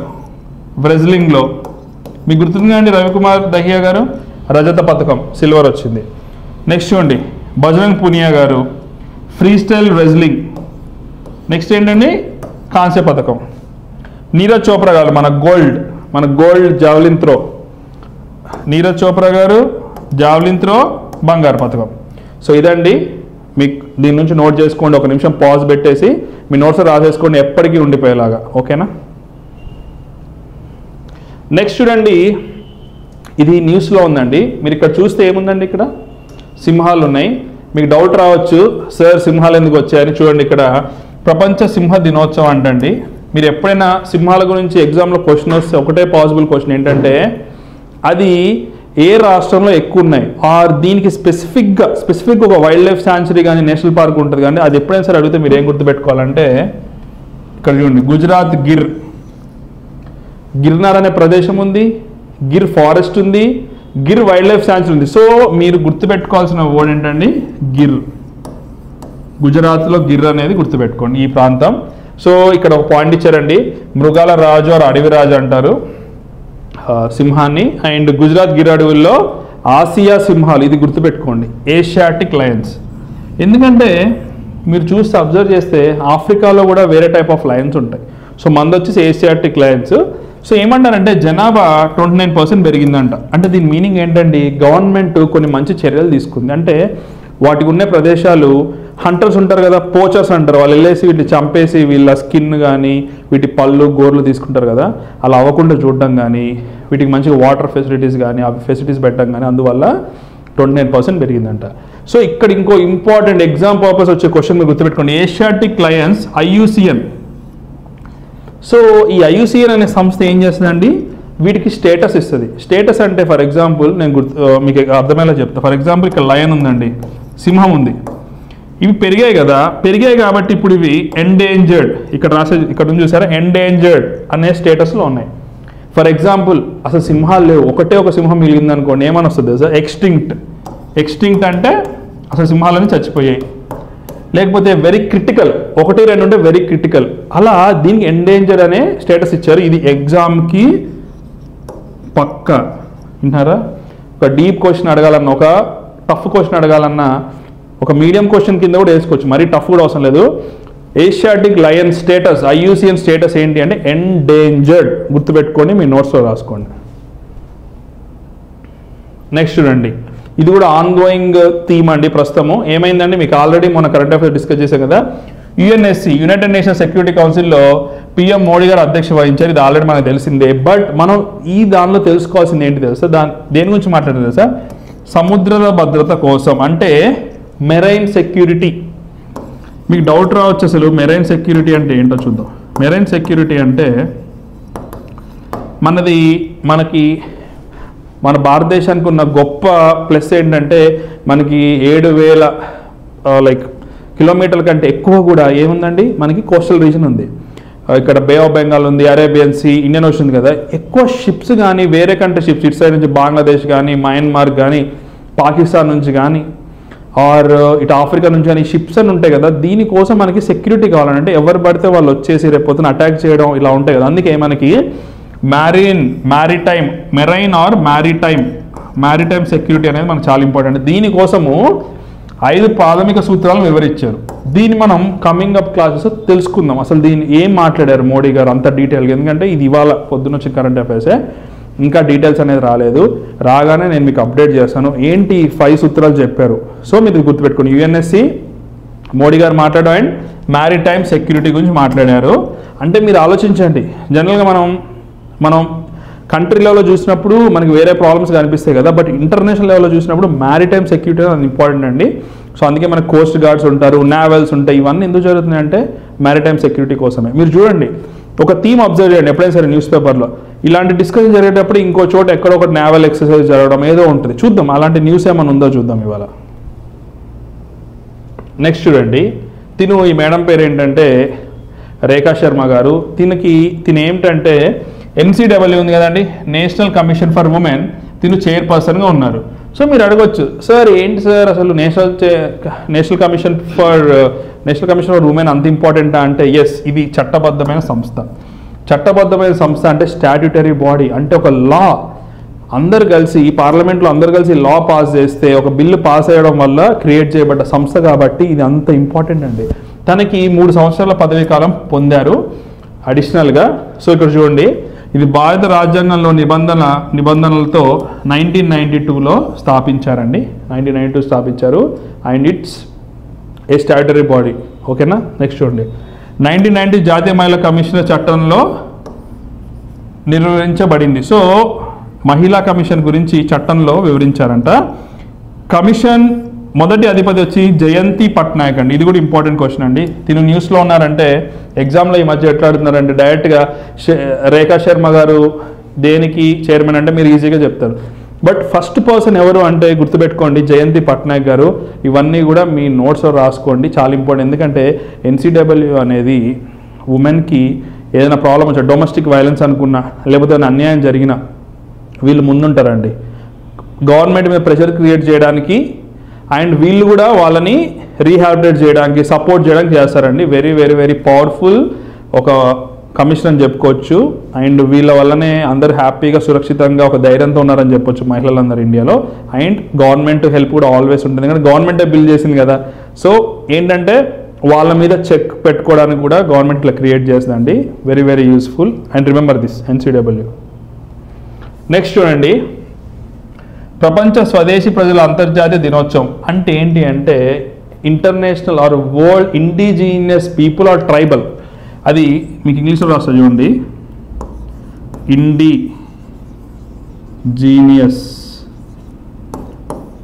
రెజ్లింగ్లో, మీకు గుర్తుందిగా అండి రవికుమార్ దహియా గారు రజత పథకం సిల్వర్ వచ్చింది. నెక్స్ట్ చూడండి బజరంగ్ పునియా గారు ఫ్రీ స్టైల్ రెజ్లింగ్, నెక్స్ట్ ఏంటండి కాంస్య పథకం. నీరజ్ చోప్రా గారు మన gold javelin throw, Neeraj Chopra గారు జావలిన్ త్రో బంగారు పథకం. సో ఇదండి, మీకు దీని నుంచి నోట్ చేసుకోండి, ఒక నిమిషం పాజ్ పెట్టేసి మీ నోట్స్ రాసేసుకోండి ఎప్పటికీ ఉండిపోయేలాగా, ఓకేనా. నెక్స్ట్ చూడండి, ఇది న్యూస్లో ఉందండి. మీరు ఇక్కడ చూస్తే ఏముందండి, ఇక్కడ సింహాలు ఉన్నాయి. మీకు డౌట్ రావచ్చు సార్ సింహాలు ఎందుకు వచ్చాయని. చూడండి ఇక్కడ ప్రపంచ సింహ దినోత్సవం అంటండి. మీరు ఎప్పుడైనా సింహాల గురించి ఎగ్జామ్లో క్వశ్చన్ వస్తే ఒకటే పాసిబుల్ క్వశ్చన్ ఏంటంటే అది ఏ రాష్ట్రంలో ఎక్కువ ఉన్నాయి, ఆర్ దీనికి స్పెసిఫిక్ ఒక వైల్డ్ లైఫ్ శాంచురీ కానీ నేషనల్ పార్క్ ఉంటుంది కానీ అది ఎప్పుడైనా సరే అడిగితే మీరు ఏం గుర్తుపెట్టుకోవాలంటే ఇక్కడ చూడండి గుజరాత్ గిర్నార్ అనే ప్రదేశం ఉంది, గిర్ ఫారెస్ట్ ఉంది, గిర్ వైల్డ్ లైఫ్ శాంచురీ ఉంది. సో మీరు గుర్తుపెట్టుకోవాల్సిన వర్డ్ ఏంటండి గిర్. గుజరాత్లో గిర్ అనేది గుర్తుపెట్టుకోండి ఈ ప్రాంతం. సో ఇక్కడ ఒక పాయింట్ ఇచ్చారండి, మృగాల రాజు ఆర్ అడవి రాజు అంటారు సింహాన్ని. అండ్ గుజరాత్ గిర్ అడవుల్లో ఆసియా సింహాలు, ఇది గుర్తుపెట్టుకోండి ఏషియాటిక్ లయన్స్. ఎందుకంటే మీరు చూస్తే అబ్జర్వ్ చేస్తే ఆఫ్రికాలో కూడా వేరే టైప్ ఆఫ్ లయన్స్ ఉంటాయి. సో మంది వచ్చేసి ఏషియాటిక్ లయన్స్. సో ఏమంటారంటే జనాభా 29% పెరిగిందంట. అంటే దీని మీనింగ్ ఏంటండి, గవర్నమెంట్ కొన్ని మంచి చర్యలు తీసుకుంది. అంటే వాటికి ఉన్న ప్రదేశాలు హంటర్స్ ఉంటారు కదా, పోచర్స్ అంటారు, వాళ్ళు వెళ్ళేసి వీటిని చంపేసి వీళ్ళ స్కిన్ కానీ వీటి పళ్ళు గోర్లు తీసుకుంటారు కదా, అలా అవ్వకుండా చూడడం కానీ వీటికి మంచిగా వాటర్ ఫెసిలిటీస్ కానీ అవి ఫెసిలిటీస్ పెట్టడం కానీ అందువల్ల 29% పెరిగిందంట. సో ఇక్కడ ఇంకో ఇంపార్టెంట్ ఎగ్జామ్ పర్పస్ వచ్చే క్వశ్చన్ మీరు గుర్తుపెట్టుకోండి, ఏషియాటిక్ లయన్స్ IUCN. సో ఈ IUCN అనే సంస్థ ఏం చేస్తుందండి, వీటికి స్టేటస్ ఇస్తుంది. స్టేటస్ అంటే ఫర్ ఎగ్జాంపుల్ నేను మీకు అర్థమయ్యేలా చెప్తాను. ఫర్ ఎగ్జాంపుల్ ఇక్కడ లయన్ ఉందండి, సింహం ఉంది, ఇవి పెరిగాయి కదా, పెరిగాయి కాబట్టి ఇప్పుడు ఇవి ఎండేంజర్డ్, ఇక్కడ నుంచి చూసారా ఎండేంజర్డ్ అనే స్టేటస్లో ఉన్నాయి. ఫర్ ఎగ్జాంపుల్ అసలు సింహాలు లేవు, ఒక సింహం మిగిలింది అనుకోండి, ఏమని వస్తుంది సార్ ఎక్స్టింక్ట్ అంటే అసలు సింహాలని చచ్చిపోయాయి. లేకపోతే వెరీ క్రిటికల్, 1-2 ఉంటే వెరీ క్రిటికల్, అలా దీనికి ఎండేంజర్ అనే స్టేటస్ ఇచ్చారు. ఇది ఎగ్జామ్కి పక్క విన్నారా. ఒక డీప్ క్వశ్చన్ అడగాలన్నా, ఒక టఫ్ క్వశ్చన్ అడగాలన్నా ఒక మీడియం క్వశ్చన్ కింద కూడా వేసుకోవచ్చు, మరీ టఫ్ కూడా అవసరం లేదు. Asiatic lion status IUCN status ఏంటి అంటే ఎండేంజర్డ్, గుర్తుపెట్టుకొని మీ నోట్స్లో రాసుకోండి. నెక్స్ట్ చూడండి, ఇది కూడా ఆన్ గోయింగ్ థీమ్ అండి. ప్రస్తుతము ఏమైందండి, మీకు ఆల్రెడీ మన కరెంట్ అఫైర్స్ డిస్కస్ చేశాం కదా, UNSC యునైటెడ్ నేషన్స్ సెక్యూరిటీ కౌన్సిల్లో PM మోడీ గారు అధ్యక్ష వహించారు. ఇది ఆల్రెడీ మనకు తెలిసిందే. బట్ మనం ఈ దానిలో తెలుసుకోవాల్సింది ఏంటి తెలుసా, దేని గురించి మాట్లాడేది తెలుసా, సముద్ర భద్రత కోసం, అంటే మెరైన్ సెక్యూరిటీ. మీకు డౌట్ రావచ్చు అసలు మెరైన్ సెక్యూరిటీ అంటే ఏంటో చూద్దాం. మెరైన్ సెక్యూరిటీ అంటే మనకి మన భారతదేశానికి ఉన్న గొప్ప ప్లస్ ఏంటంటే మనకి 7,000 కిలోమీటర్ల కంటే ఎక్కువ కూడా ఏముందండి, మనకి కోస్టల్ రీజన్ ఉంది. ఇక్కడ బే ఆఫ్ బెంగాల్ ఉంది, అరేబియన్ సీ, ఇండియన్ ఓషన్ ఉంది కదా. ఎక్కువ షిప్స్ కానీ వేరే కంట్రీ షిప్స్ ఇటు సైడ్ నుంచి బంగ్లాదేశ్ కానీ మయన్మార్ కానీ పాకిస్తాన్ నుంచి కానీ ఆర్ ఇటు ఆఫ్రికా నుంచి కానీ షిప్స్ అని ఉంటాయి కదా, దీనికోసం మనకి సెక్యూరిటీ కావాలంటే ఎవరు పడితే వాళ్ళు వచ్చేసి రేపు పొద్దున అటాక్ చేయడం ఇలా ఉంటాయి కదా. అందుకే మనకి మ్యారిటైమ్ సెక్యూరిటీ అనేది మనకు చాలా ఇంపార్టెంట్. దీనికోసము 5 ప్రాథమిక సూత్రాలను వివరించారు. దీన్ని మనం కమింగ్ అప్ క్లాసెస్ తెలుసుకుందాం. అసలు దీన్ని ఏం మాట్లాడారు మోడీ గారు అంత డీటెయిల్గా, ఎందుకంటే ఇది ఇవాళ పొద్దున్న వచ్చి కరెంట్ అఫైర్సే, ఇంకా డీటెయిల్స్ అనేది రాలేదు. రాగానే నేను మీకు అప్డేట్ చేస్తాను ఏంటి 5 సూత్రాలు చెప్పారు. సో మీరు గుర్తుపెట్టుకోండి, UNSC మోడీ గారు మాట్లాడారు అండ్ మ్యారిటైమ్ సెక్యూరిటీ గురించి మాట్లాడారు. అంటే మీరు ఆలోచించండి, జనరల్గా మనం కంట్రీ లెవెల్లో చూసినప్పుడు మనకి వేరే ప్రాబ్లమ్స్ కనిపిస్తాయి కదా, బట్ ఇంటర్నేషనల్ లెవెల్లో చూసినప్పుడు మ్యారిటైమ్ సెక్యూరిటీ అనేది ఇంపార్టెంట్ అండి. సో అందుకే మనకు కోస్ట్ గార్డ్స్ ఉంటారు, నావల్స్ ఉంటాయి, ఇవన్నీ ఎందుకు జరుగుతున్నాయంటే మ్యారిటైమ్ సెక్యూరిటీ కోసమే. మీరు చూడండి, ఒక థీమ్ అబ్జర్వ్ చేయండి ఎప్పుడైనా సరే న్యూస్ పేపర్లో ఇలాంటి డిస్కషన్ జరిగేటప్పుడు ఇంకో చోట ఎక్కడో ఒక నావల్ ఎక్సర్సైజ్ జరగడం ఏదో ఉంటుంది. చూద్దాం అలాంటి న్యూస్ ఏమైనా ఉందో చూద్దాం ఇవాళ. నెక్స్ట్ చూడండి, ఈ మేడం పేరు ఏంటంటే రేఖా శర్మ గారు. తిన ఏమిటంటే NCW ఉంది కదండి, నేషనల్ కమిషన్ ఫర్ ఉమెన్, చైర్పర్సన్గా ఉన్నారు. సో మీరు అడగొచ్చు, సార్ ఏంటి సార్ అసలు నేషనల్ కమిషన్ ఫర్ ఉమెన్ అంత ఇంపార్టెంటా అంటే, ఎస్, ఇది చట్టబద్ధమైన సంస్థ. చట్టబద్ధమైన సంస్థ అంటే స్టాట్యూటరీ బాడీ, అంటే ఒక లా అందరు కలిసి పార్లమెంట్లో అందరు కలిసి లా పాస్ చేస్తే ఒక బిల్లు పాస్ అయ్యడం వల్ల క్రియేట్ చేయబడ్డ సంస్థ కాబట్టి ఇది అంత ఇంపార్టెంట్ అండి. తనకి 3 సంవత్సరాల పదవీ కాలం పొందారు అడిషనల్గా. సో ఇక్కడ చూడండి, ఇది భారత రాజ్యాంగంలో నిబంధనలతో 1992లో స్థాపించారండి. 1992 స్థాపించారు and it's a statutory body. ఓకేనా. నెక్స్ట్ చూడండి, 1990 జాతీయ మహిళా కమిషనర్ చట్టంలో నిర్వహించబడింది. సో మహిళా కమిషన్ గురించి చట్టంలో వివరించారంట. కమిషన్ మొదటి అధిపతి వచ్చి జయంతి పట్నాయక్ అండి. ఇది కూడా ఇంపార్టెంట్ క్వశ్చన్ అండి. తిను న్యూస్లో ఉన్నారంటే ఎగ్జామ్లో ఈ మధ్య ఎట్లా అడుగుతున్నారంటే డైరెక్ట్గా రేఖా శర్మ గారు దేనికి చైర్మన్ అంటే మీరు ఈజీగా చెప్తారు. బట్ ఫస్ట్ పర్సన్ ఎవరు అంటే గుర్తుపెట్టుకోండి, జయంతి పట్నాయక్ గారు. ఇవన్నీ కూడా మీ నోట్స్లో రాసుకోండి, చాలా ఇంపార్టెంట్. ఎందుకంటే NCAA అనేది ఉమెన్కి ఏదైనా ప్రాబ్లం వచ్చా, డొమెస్టిక్ వైలెన్స్ అనుకున్నా లేకపోతే అన్యాయం జరిగినా వీళ్ళు ముందుంటారండి గవర్నమెంట్ మీద ప్రెషర్ క్రియేట్ చేయడానికి. అండ్ వీళ్ళు కూడా వాళ్ళని రీహాబిలిటేట్ చేయడానికి, సపోర్ట్ చేయడానికి చేస్తారండి. వెరీ వెరీ వెరీ పవర్ఫుల్ ఒక కమిషన్ అని చెప్పుకోవచ్చు. అండ్ వీళ్ళ వల్లనే అందరూ హ్యాపీగా సురక్షితంగా ఒక ధైర్యంతో ఉన్నారని చెప్పొచ్చు మహిళలందరూ ఇండియాలో. అండ్ గవర్నమెంట్ హెల్ప్ కూడా ఆల్వేస్ ఉంటుంది, ఎందుకంటే గవర్నమెంటే బిల్ చేసింది కదా. సో ఏంటంటే వాళ్ళ మీద చెక్ పెట్టుకోవడానికి కూడా గవర్నమెంట్ ఇట్లా క్రియేట్ చేస్తుందండి. Very very useful. And remember this NCAA. Next చూడండి, ప్రపంచ స్వదేశీ ప్రజల అంతర్జాతీయ దినోత్సవం అంటే ఏంటి అంటే international or world indigenous people or tribal. అది మీకు ఇంగ్లీష్లో రాస్తా చూడండి, ఇండిజీనియస్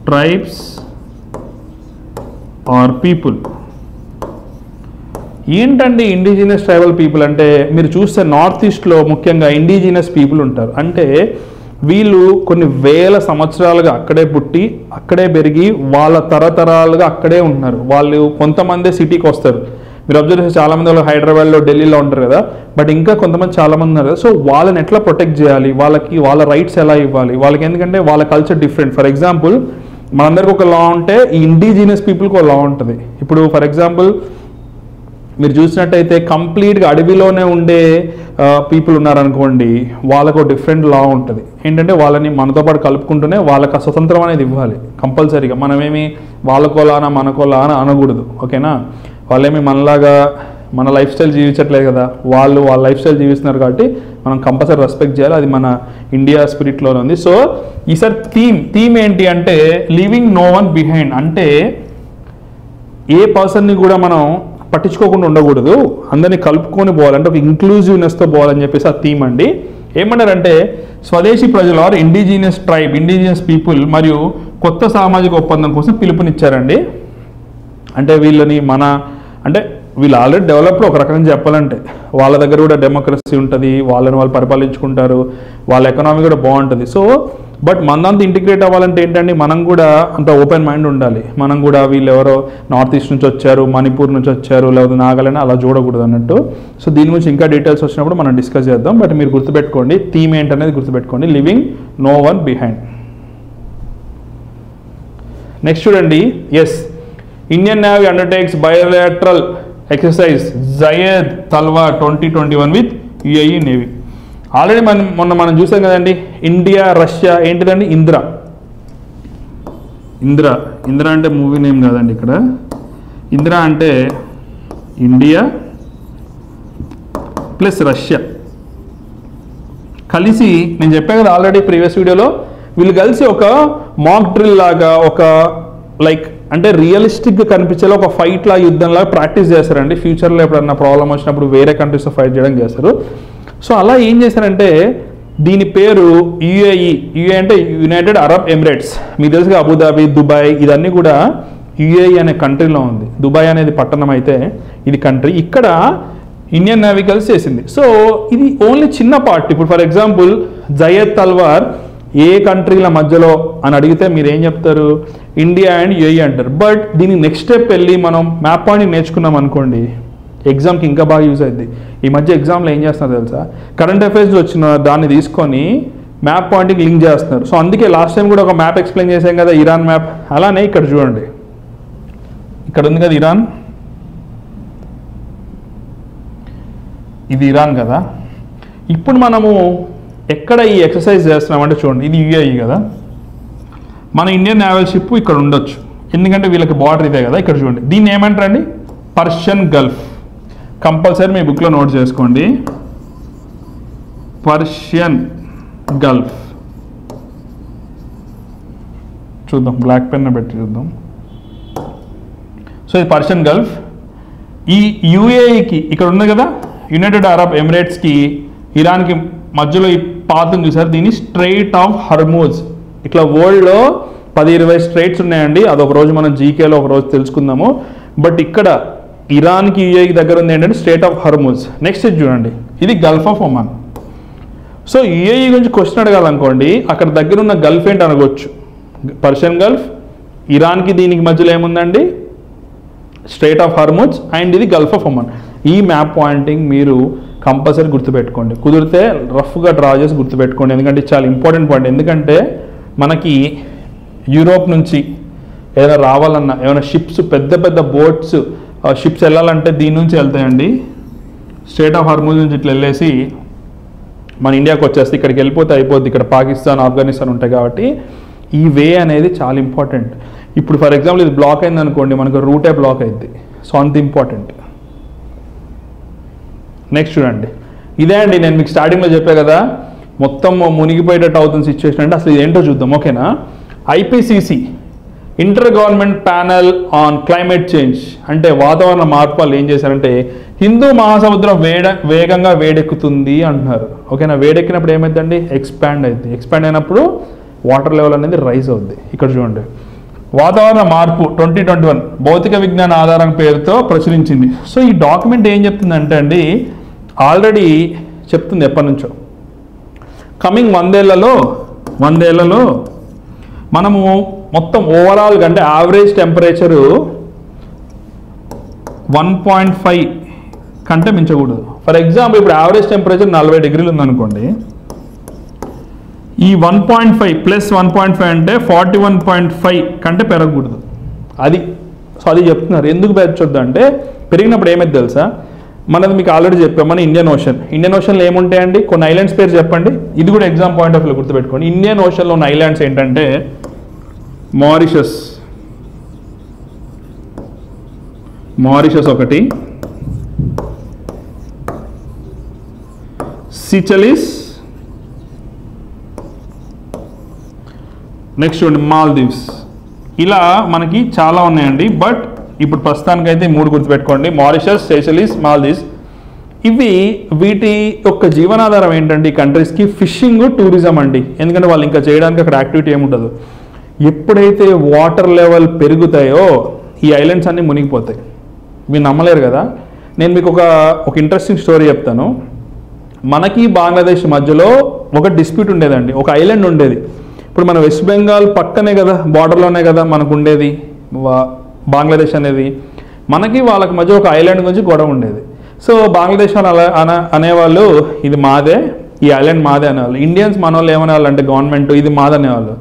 ట్రైబ్స్ ఆర్ పీపుల్. ఏంటండి ఇండిజినియస్ ట్రైబల్ పీపుల్ అంటే? మీరు చూస్తే నార్త్ ఈస్ట్లో ముఖ్యంగా ఇండిజినియస్ పీపుల్ ఉంటారు. అంటే వీళ్ళు కొన్ని వేల సంవత్సరాలుగా అక్కడే పుట్టి అక్కడే పెరిగి వాళ్ళ తరతరాలుగా అక్కడే ఉంటున్నారు. వాళ్ళు కొంతమంది సిటీకి వస్తారు. మీరు అబ్జర్వ్ చేస్తే చాలామంది వాళ్ళు హైదరాబాద్లో ఢిల్లీలో ఉంటారు కదా, బట్ ఇంకా కొంతమంది చాలామంది ఉన్నారు కదా. సో వాళ్ళని ఎట్లా ప్రొటెక్ట్ చేయాలి, వాళ్ళకి వాళ్ళ రైట్స్ ఎలా ఇవ్వాలి వాళ్ళకి, ఎందుకంటే వాళ్ళ కల్చర్ డిఫరెంట్. ఫర్ ఎగ్జాంపుల్ మనందరికి ఒక లా ఉంటే ఈ ఇండిజినియస్ పీపుల్కి ఒక లా ఉంటుంది. ఇప్పుడు ఫర్ ఎగ్జాంపుల్ మీరు చూసినట్టయితే కంప్లీట్గా అడవిలోనే ఉండే పీపుల్ ఉన్నారనుకోండి, వాళ్ళకు డిఫరెంట్ లా ఉంటుంది. ఏంటంటే వాళ్ళని మనతో పాటు కలుపుకుంటూనే వాళ్ళకి ఆ స్వతంత్రం అనేది ఇవ్వాలి కంపల్సరీగా. మనమేమి వాళ్ళకోలానా మనకోలానా అనకూడదు. ఓకేనా. వాళ్ళేమి మనలాగా మన లైఫ్ స్టైల్ జీవించట్లేదు కదా, వాళ్ళు వాళ్ళ లైఫ్ స్టైల్ జీవిస్తున్నారు కాబట్టి మనం కంపల్సరీ రెస్పెక్ట్ చేయాలి. అది మన ఇండియా స్పిరిట్లోనే ఉంది. సో ఈసారి థీమ్ ఏంటి అంటే లీవింగ్ నో వన్ బిహైండ్. అంటే ఏ పర్సన్ని కూడా మనం పట్టించుకోకుండా ఉండకూడదు, అందరినీ కలుపుకొని పోవాలంటే ఒక ఇంక్లూజివ్నెస్తో పోవాలని చెప్పేసి ఆ థీమ్ అండి. ఏమన్నారంటే స్వదేశీ ప్రజలు or indigenous tribe, indigenous people మరియు కొత్త సామాజిక ఒప్పందం కోసం పిలుపునిచ్చారండి. అంటే వీళ్ళని అంటే వీళ్ళు ఆల్రెడీ డెవలప్డ్ ఒక రకంగా చెప్పాలంటే. వాళ్ళ దగ్గర కూడా డెమోక్రసీ ఉంటుంది, వాళ్ళని వాళ్ళు పరిపాలించుకుంటారు, వాళ్ళ ఎకనామీ కూడా బాగుంటుంది. సో బట్ మనంతా ఇంటిగ్రేట్ అవ్వాలంటే ఏంటంటే మనం కూడా అంత ఓపెన్ మైండ్ ఉండాలి. మనం కూడా వీళ్ళు ఎవరో నార్త్ ఈస్ట్ నుంచి వచ్చారు, మణిపూర్ నుంచి వచ్చారు, లేకపోతే నాగాలాండ్ అలా చూడకూడదు అన్నట్టు. సో దీని గురించి ఇంకా డీటెయిల్స్ వచ్చినప్పుడు మనం డిస్కస్ చేద్దాం. బట్ మీరు గుర్తుపెట్టుకోండి, థీమ్ ఏంటనేది గుర్తుపెట్టుకోండి, living no one behind. Next చూడండి, Indian navy undertakes bilateral exercise Zayed Talwar 2021 with UAE navy. Already మొన్న మనం చూసాం కదండి, ఇండియా రష్యా ఏంటిదండి ఇంద్ర అంటే మూవీ నేమ్ కాదండి. ఇక్కడ ఇంద్ర అంటే ఇండియా ప్లస్ రష్యా కలిసి, నేను చెప్పాను కదా ఆల్రెడీ ప్రీవియస్ వీడియోలో, వీళ్ళు కలిసి ఒక మాక్ డ్రిల్ లాగా, ఒక లైక్ అంటే రియలిస్టిక్గా కనిపించేలా ఒక ఫైట్ లా యుద్ధంలాగా ప్రాక్టీస్ చేస్తారండి. ఫ్యూచర్లో ఎప్పుడన్నా ప్రాబ్లం వచ్చినప్పుడు వేరే కంట్రీస్తో ఫైట్ చేయడం చేస్తారు. సో అలా ఏం చేశారంటే దీని పేరు UAE అంటే యునైటెడ్ అరబ్ ఎమిరేట్స్. మీకు తెలుసుగా అబుదాబి, దుబాయ్ ఇదన్నీ కూడా UAE అనే కంట్రీలో ఉంది. దుబాయ్ అనేది పట్టణం అయితే ఇది కంట్రీ. ఇక్కడ ఇండియన్ నేవీ కలిసి చేసింది. సో ఇది ఓన్లీ చిన్న పార్ట్. ఇప్పుడు ఫర్ ఎగ్జాంపుల్ జయద్ తల్వార్ ఏ కంట్రీల మధ్యలో అని అడిగితే మీరు ఏం చెప్తారు? ఇండియా అండ్ UAE అంటారు. బట్ దీని నెక్స్ట్ స్టెప్ వెళ్ళి మనం మ్యాప్ పాయింట్ నేర్చుకున్నాం అనుకోండి, ఎగ్జామ్కి ఇంకా బాగా యూజ్ అవుతుంది. ఈ మధ్య ఎగ్జామ్లో ఏం చేస్తున్నారు తెలుసా, కరెంట్ అఫైర్స్ వచ్చిన దాన్ని తీసుకొని మ్యాప్ పాయింట్కి లింక్ చేస్తున్నారు. సో అందుకే లాస్ట్ టైం కూడా ఒక మ్యాప్ ఎక్స్ప్లెయిన్ చేసాం కదా, ఇరాన్ మ్యాప్. అలానే ఇక్కడ చూడండి, ఇక్కడ ఉంది కదా ఇరాన్, ఇది ఇరాన్ కదా. ఇప్పుడు మనము ఎక్కడ ఈ ఎక్సర్సైజ్ చేస్తున్నామంటే చూడండి, ఇది యుఏఈ కదా, మన ఇండియన్ నేవల్ షిప్ ఇక్కడ ఉండొచ్చు, ఎందుకంటే వీళ్ళకి బార్డర్ ఇదే కదా. ఇక్కడ చూడండి, దీన్ని ఏమంటారండి, పర్షియన్ గల్ఫ్. కంపల్సరీ మీ బుక్లో నోట్ చేసుకోండి, పర్షియన్ గల్ఫ్. చూద్దాం, బ్లాక్ పెన్ పెట్టి చూద్దాం. సో ఇది పర్షియన్ గల్ఫ్. ఈ యుఏఈకి ఇక్కడ ఉంది కదా, యునైటెడ్ అరబ్ ఎమిరేట్స్కి ఇరాన్కి మధ్యలో ఈ పాత్రను చూసారు, దీన్ని స్ట్రైట్ ఆఫ్ హర్మూజ్. ఇట్లా వరల్డ్లో 10-20 స్ట్రైట్స్ ఉన్నాయండి, అదొక రోజు మనం జీకేలో ఒక రోజు తెలుసుకుందాము. బట్ ఇక్కడ ఇరాన్కి యుఏఈకి దగ్గర ఉంది ఏంటంటే స్ట్రైట్ ఆఫ్ హర్మూజ్. నెక్స్ట్ ఇది చూడండి, ఇది Gulf of Oman. So UAE గురించి క్వశ్చన్ అడగాలనుకోండి, అక్కడ దగ్గర ఉన్న గల్ఫ్ ఏంటి అనగొచ్చు, పర్షియన్ గల్ఫ్. ఇరాన్కి దీనికి మధ్యలో ఏముందండి, స్ట్రైట్ ఆఫ్ హర్మూజ్, అండ్ ఇది గల్ఫ్ ఆఫ్ ఒమాన్. ఈ మ్యాప్ పాయింటింగ్ మీరు కంపల్సరీ గుర్తుపెట్టుకోండి, కుదిరితే రఫ్గా డ్రా చేసి గుర్తుపెట్టుకోండి, ఎందుకంటే చాలా ఇంపార్టెంట్ పాయింట్. ఎందుకంటే మనకి యూరోప్ నుంచి ఏదైనా రావాలన్నా, ఏమైనా షిప్స్, పెద్ద పెద్ద బోట్స్ షిప్స్ వెళ్ళాలంటే దీని నుంచి వెళ్తాయండి, స్ట్రైట్ ఆఫ్ హర్మూజ్ నుంచి ఇట్లా వెళ్ళేసి మన ఇండియాకి వచ్చేస్తే ఇక్కడికి వెళ్ళిపోతే అయిపోద్ది. ఇక్కడ పాకిస్తాన్, ఆఫ్ఘనిస్తాన్ ఉంటాయి కాబట్టి ఈ వే అనేది చాలా ఇంపార్టెంట్. ఇప్పుడు ఫర్ ఎగ్జాంపుల్ ఇది బ్లాక్ అయింది అనుకోండి, మనకు రూటే బ్లాక్ అయింది. సో అంత ఇంపార్టెంట్. నెక్స్ట్ చూడండి, ఇదే అండి నేను మీకు స్టార్టింగ్లో చెప్పా కదా, మొత్తం మునిగిపోయేటట్టు అవుతుంది సిచ్యువేషన్ అంటే. అసలు ఏంటో చూద్దాం, ఓకేనా. IPCC, inter government panel on climate change, అంటే వాతావరణ మార్పు వాళ్ళు ఏం చేశారంటే, హిందూ మహాసముద్రం వేగంగా వేడెక్కుతుంది అంటున్నారు, ఓకేనా. వేడెక్కినప్పుడు ఏమైందండి, ఎక్స్పాండ్ అవుతుంది. ఎక్స్పాండ్ అయినప్పుడు వాటర్ లెవెల్ అనేది రైజ్ అవుద్ది. ఇక్కడ చూడండి, వాతావరణ మార్పు 2021 భౌతిక విజ్ఞాన ఆధారం పేరుతో ప్రచురించింది. సో ఈ డాక్యుమెంట్ ఏం చెప్తుందంటే అండి, ఆల్రెడీ చెప్తుంది ఎప్పటి నుంచో, కమింగ్ 100 ఏళ్లలో మనము మొత్తం ఓవరాల్గా అంటే యావరేజ్ టెంపరేచరు 1.5 కంటే మించకూడదు. ఫర్ ఎగ్జాంపుల్ ఇప్పుడు యావరేజ్ టెంపరేచర్ 40 డిగ్రీలు ఉందనుకోండి, ఈ 1.5 ప్లస్ 1.5 అంటే 41.5 కంటే పెరగకూడదు. అది సో అది చెప్తున్నారు. ఎందుకు పెంచొద్దు అంటే, పెరిగినప్పుడు ఏమైంది తెలుసా, మనది మీకు ఆల్రెడీ చెప్పాం, మన ఇండియన్ ఓషన్లో ఏముంటాయండి, కొన్ని ఐలాండ్స్ పేరు చెప్పండి. ఇది కూడా ఎగ్జామ్ పాయింట్ ఆఫ్ వ్యూ గుర్తుపెట్టుకోండి. ఇండియన్ ఓషన్లో ఉన్న ఐలాండ్స్ ఏంటంటే మారిషస్ ఒకటి, సిచలిస్, నెక్స్ట్ చూడండి మాల్దీవ్స్. ఇలా మనకి చాలా ఉన్నాయండి. బట్ ఇప్పుడు ప్రస్తుతానికైతే 3 గుర్తుపెట్టుకోండి, మారిషస్, సెషలిస్, మాల్దీవ్స్. వీటి యొక్క జీవనాధారం ఏంటంటే ఈ కంట్రీస్కి ఫిషింగ్, టూరిజం అండి. ఎందుకంటే వాళ్ళు ఇంకా చేయడానికి అక్కడ యాక్టివిటీ ఏముండదు. ఎప్పుడైతే వాటర్ లెవెల్ పెరుగుతాయో ఈ ఐలాండ్స్ అన్నీ మునిగిపోతాయి. మీరు నమ్మలేరు కదా. నేను మీకు ఒక ఇంట్రెస్టింగ్ స్టోరీ చెప్తాను. మనకి బంగ్లాదేశ్ మధ్యలో ఒక డిస్ప్యూట్ ఉండేదండి, ఒక ఐలాండ్ ఉండేది. ఇప్పుడు మన వెస్ట్ బెంగాల్ పక్కనే కదా, బార్డర్లోనే కదా మనకు ఉండేది బంగ్లాదేశ్ అనేది. మనకి వాళ్ళకి మధ్య ఒక ఐలాండ్ గురించి గొడవ ఉండేది. సో బంగ్లాదేశ్ వాళ్ళు అనేవాళ్ళు ఇది మాదే, ఈ ఐలాండ్ మాదే అనేవాళ్ళు. ఇండియన్స్ మన వాళ్ళు ఏమనేవాళ్ళు అంటే గవర్నమెంట్ ఇది మాదనేవాళ్ళు.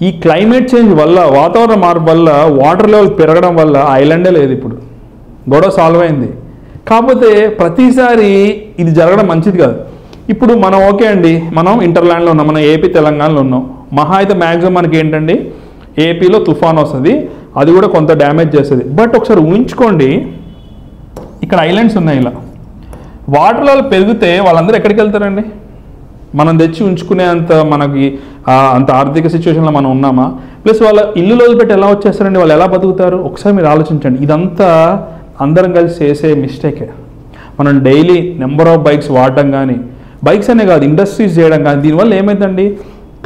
ఈ క్లైమేట్ చేంజ్ వల్ల, వాతావరణ మార్పు వల్ల, వాటర్ లెవెల్ పెరగడం వల్ల ఐలాండే లేదు. ఇప్పుడు గొడవ సాల్వ్ అయింది. కాకపోతే ప్రతిసారి ఇది జరగడం మంచిది కాదు. ఇప్పుడు మనం ఓకే అండి, మనం ఇంటర్లాండ్లో ఉన్నాం, మనం ఏపీ తెలంగాణలో ఉన్నాం. మహా అయితే మ్యాక్సిమం మనకి ఏంటండి, ఏపీలో తుఫాన్ వస్తుంది, అది కూడా కొంత డ్యామేజ్ చేస్తుంది. బట్ ఒకసారి ఊహించుకోండి, ఇక్కడ ఐలాండ్స్ ఉన్నాయి, ఇలా వాటర్ లెవెల్ పెరిగితే వాళ్ళందరూ ఎక్కడికి వెళ్తారండి? మనం తెచ్చి ఉంచుకునే మనకి అంత ఆర్థిక సిచ్యువేషన్లో మనం ఉన్నామా? ప్లస్ వాళ్ళ ఇల్లు వదిలిపెట్టి ఎలా వచ్చేస్తారండి, వాళ్ళు ఎలా బతుకుతారు? ఒకసారి మీరు ఆలోచించండి. ఇదంతా అందరం కలిసి చేసే మిస్టేకే. మనం డైలీ నెంబర్ ఆఫ్ బైక్స్ వాడటం కానీ, బైక్స్ అనే కాదు ఇండస్ట్రీస్ చేయడం కానీ, దీనివల్ల ఏమైందండి,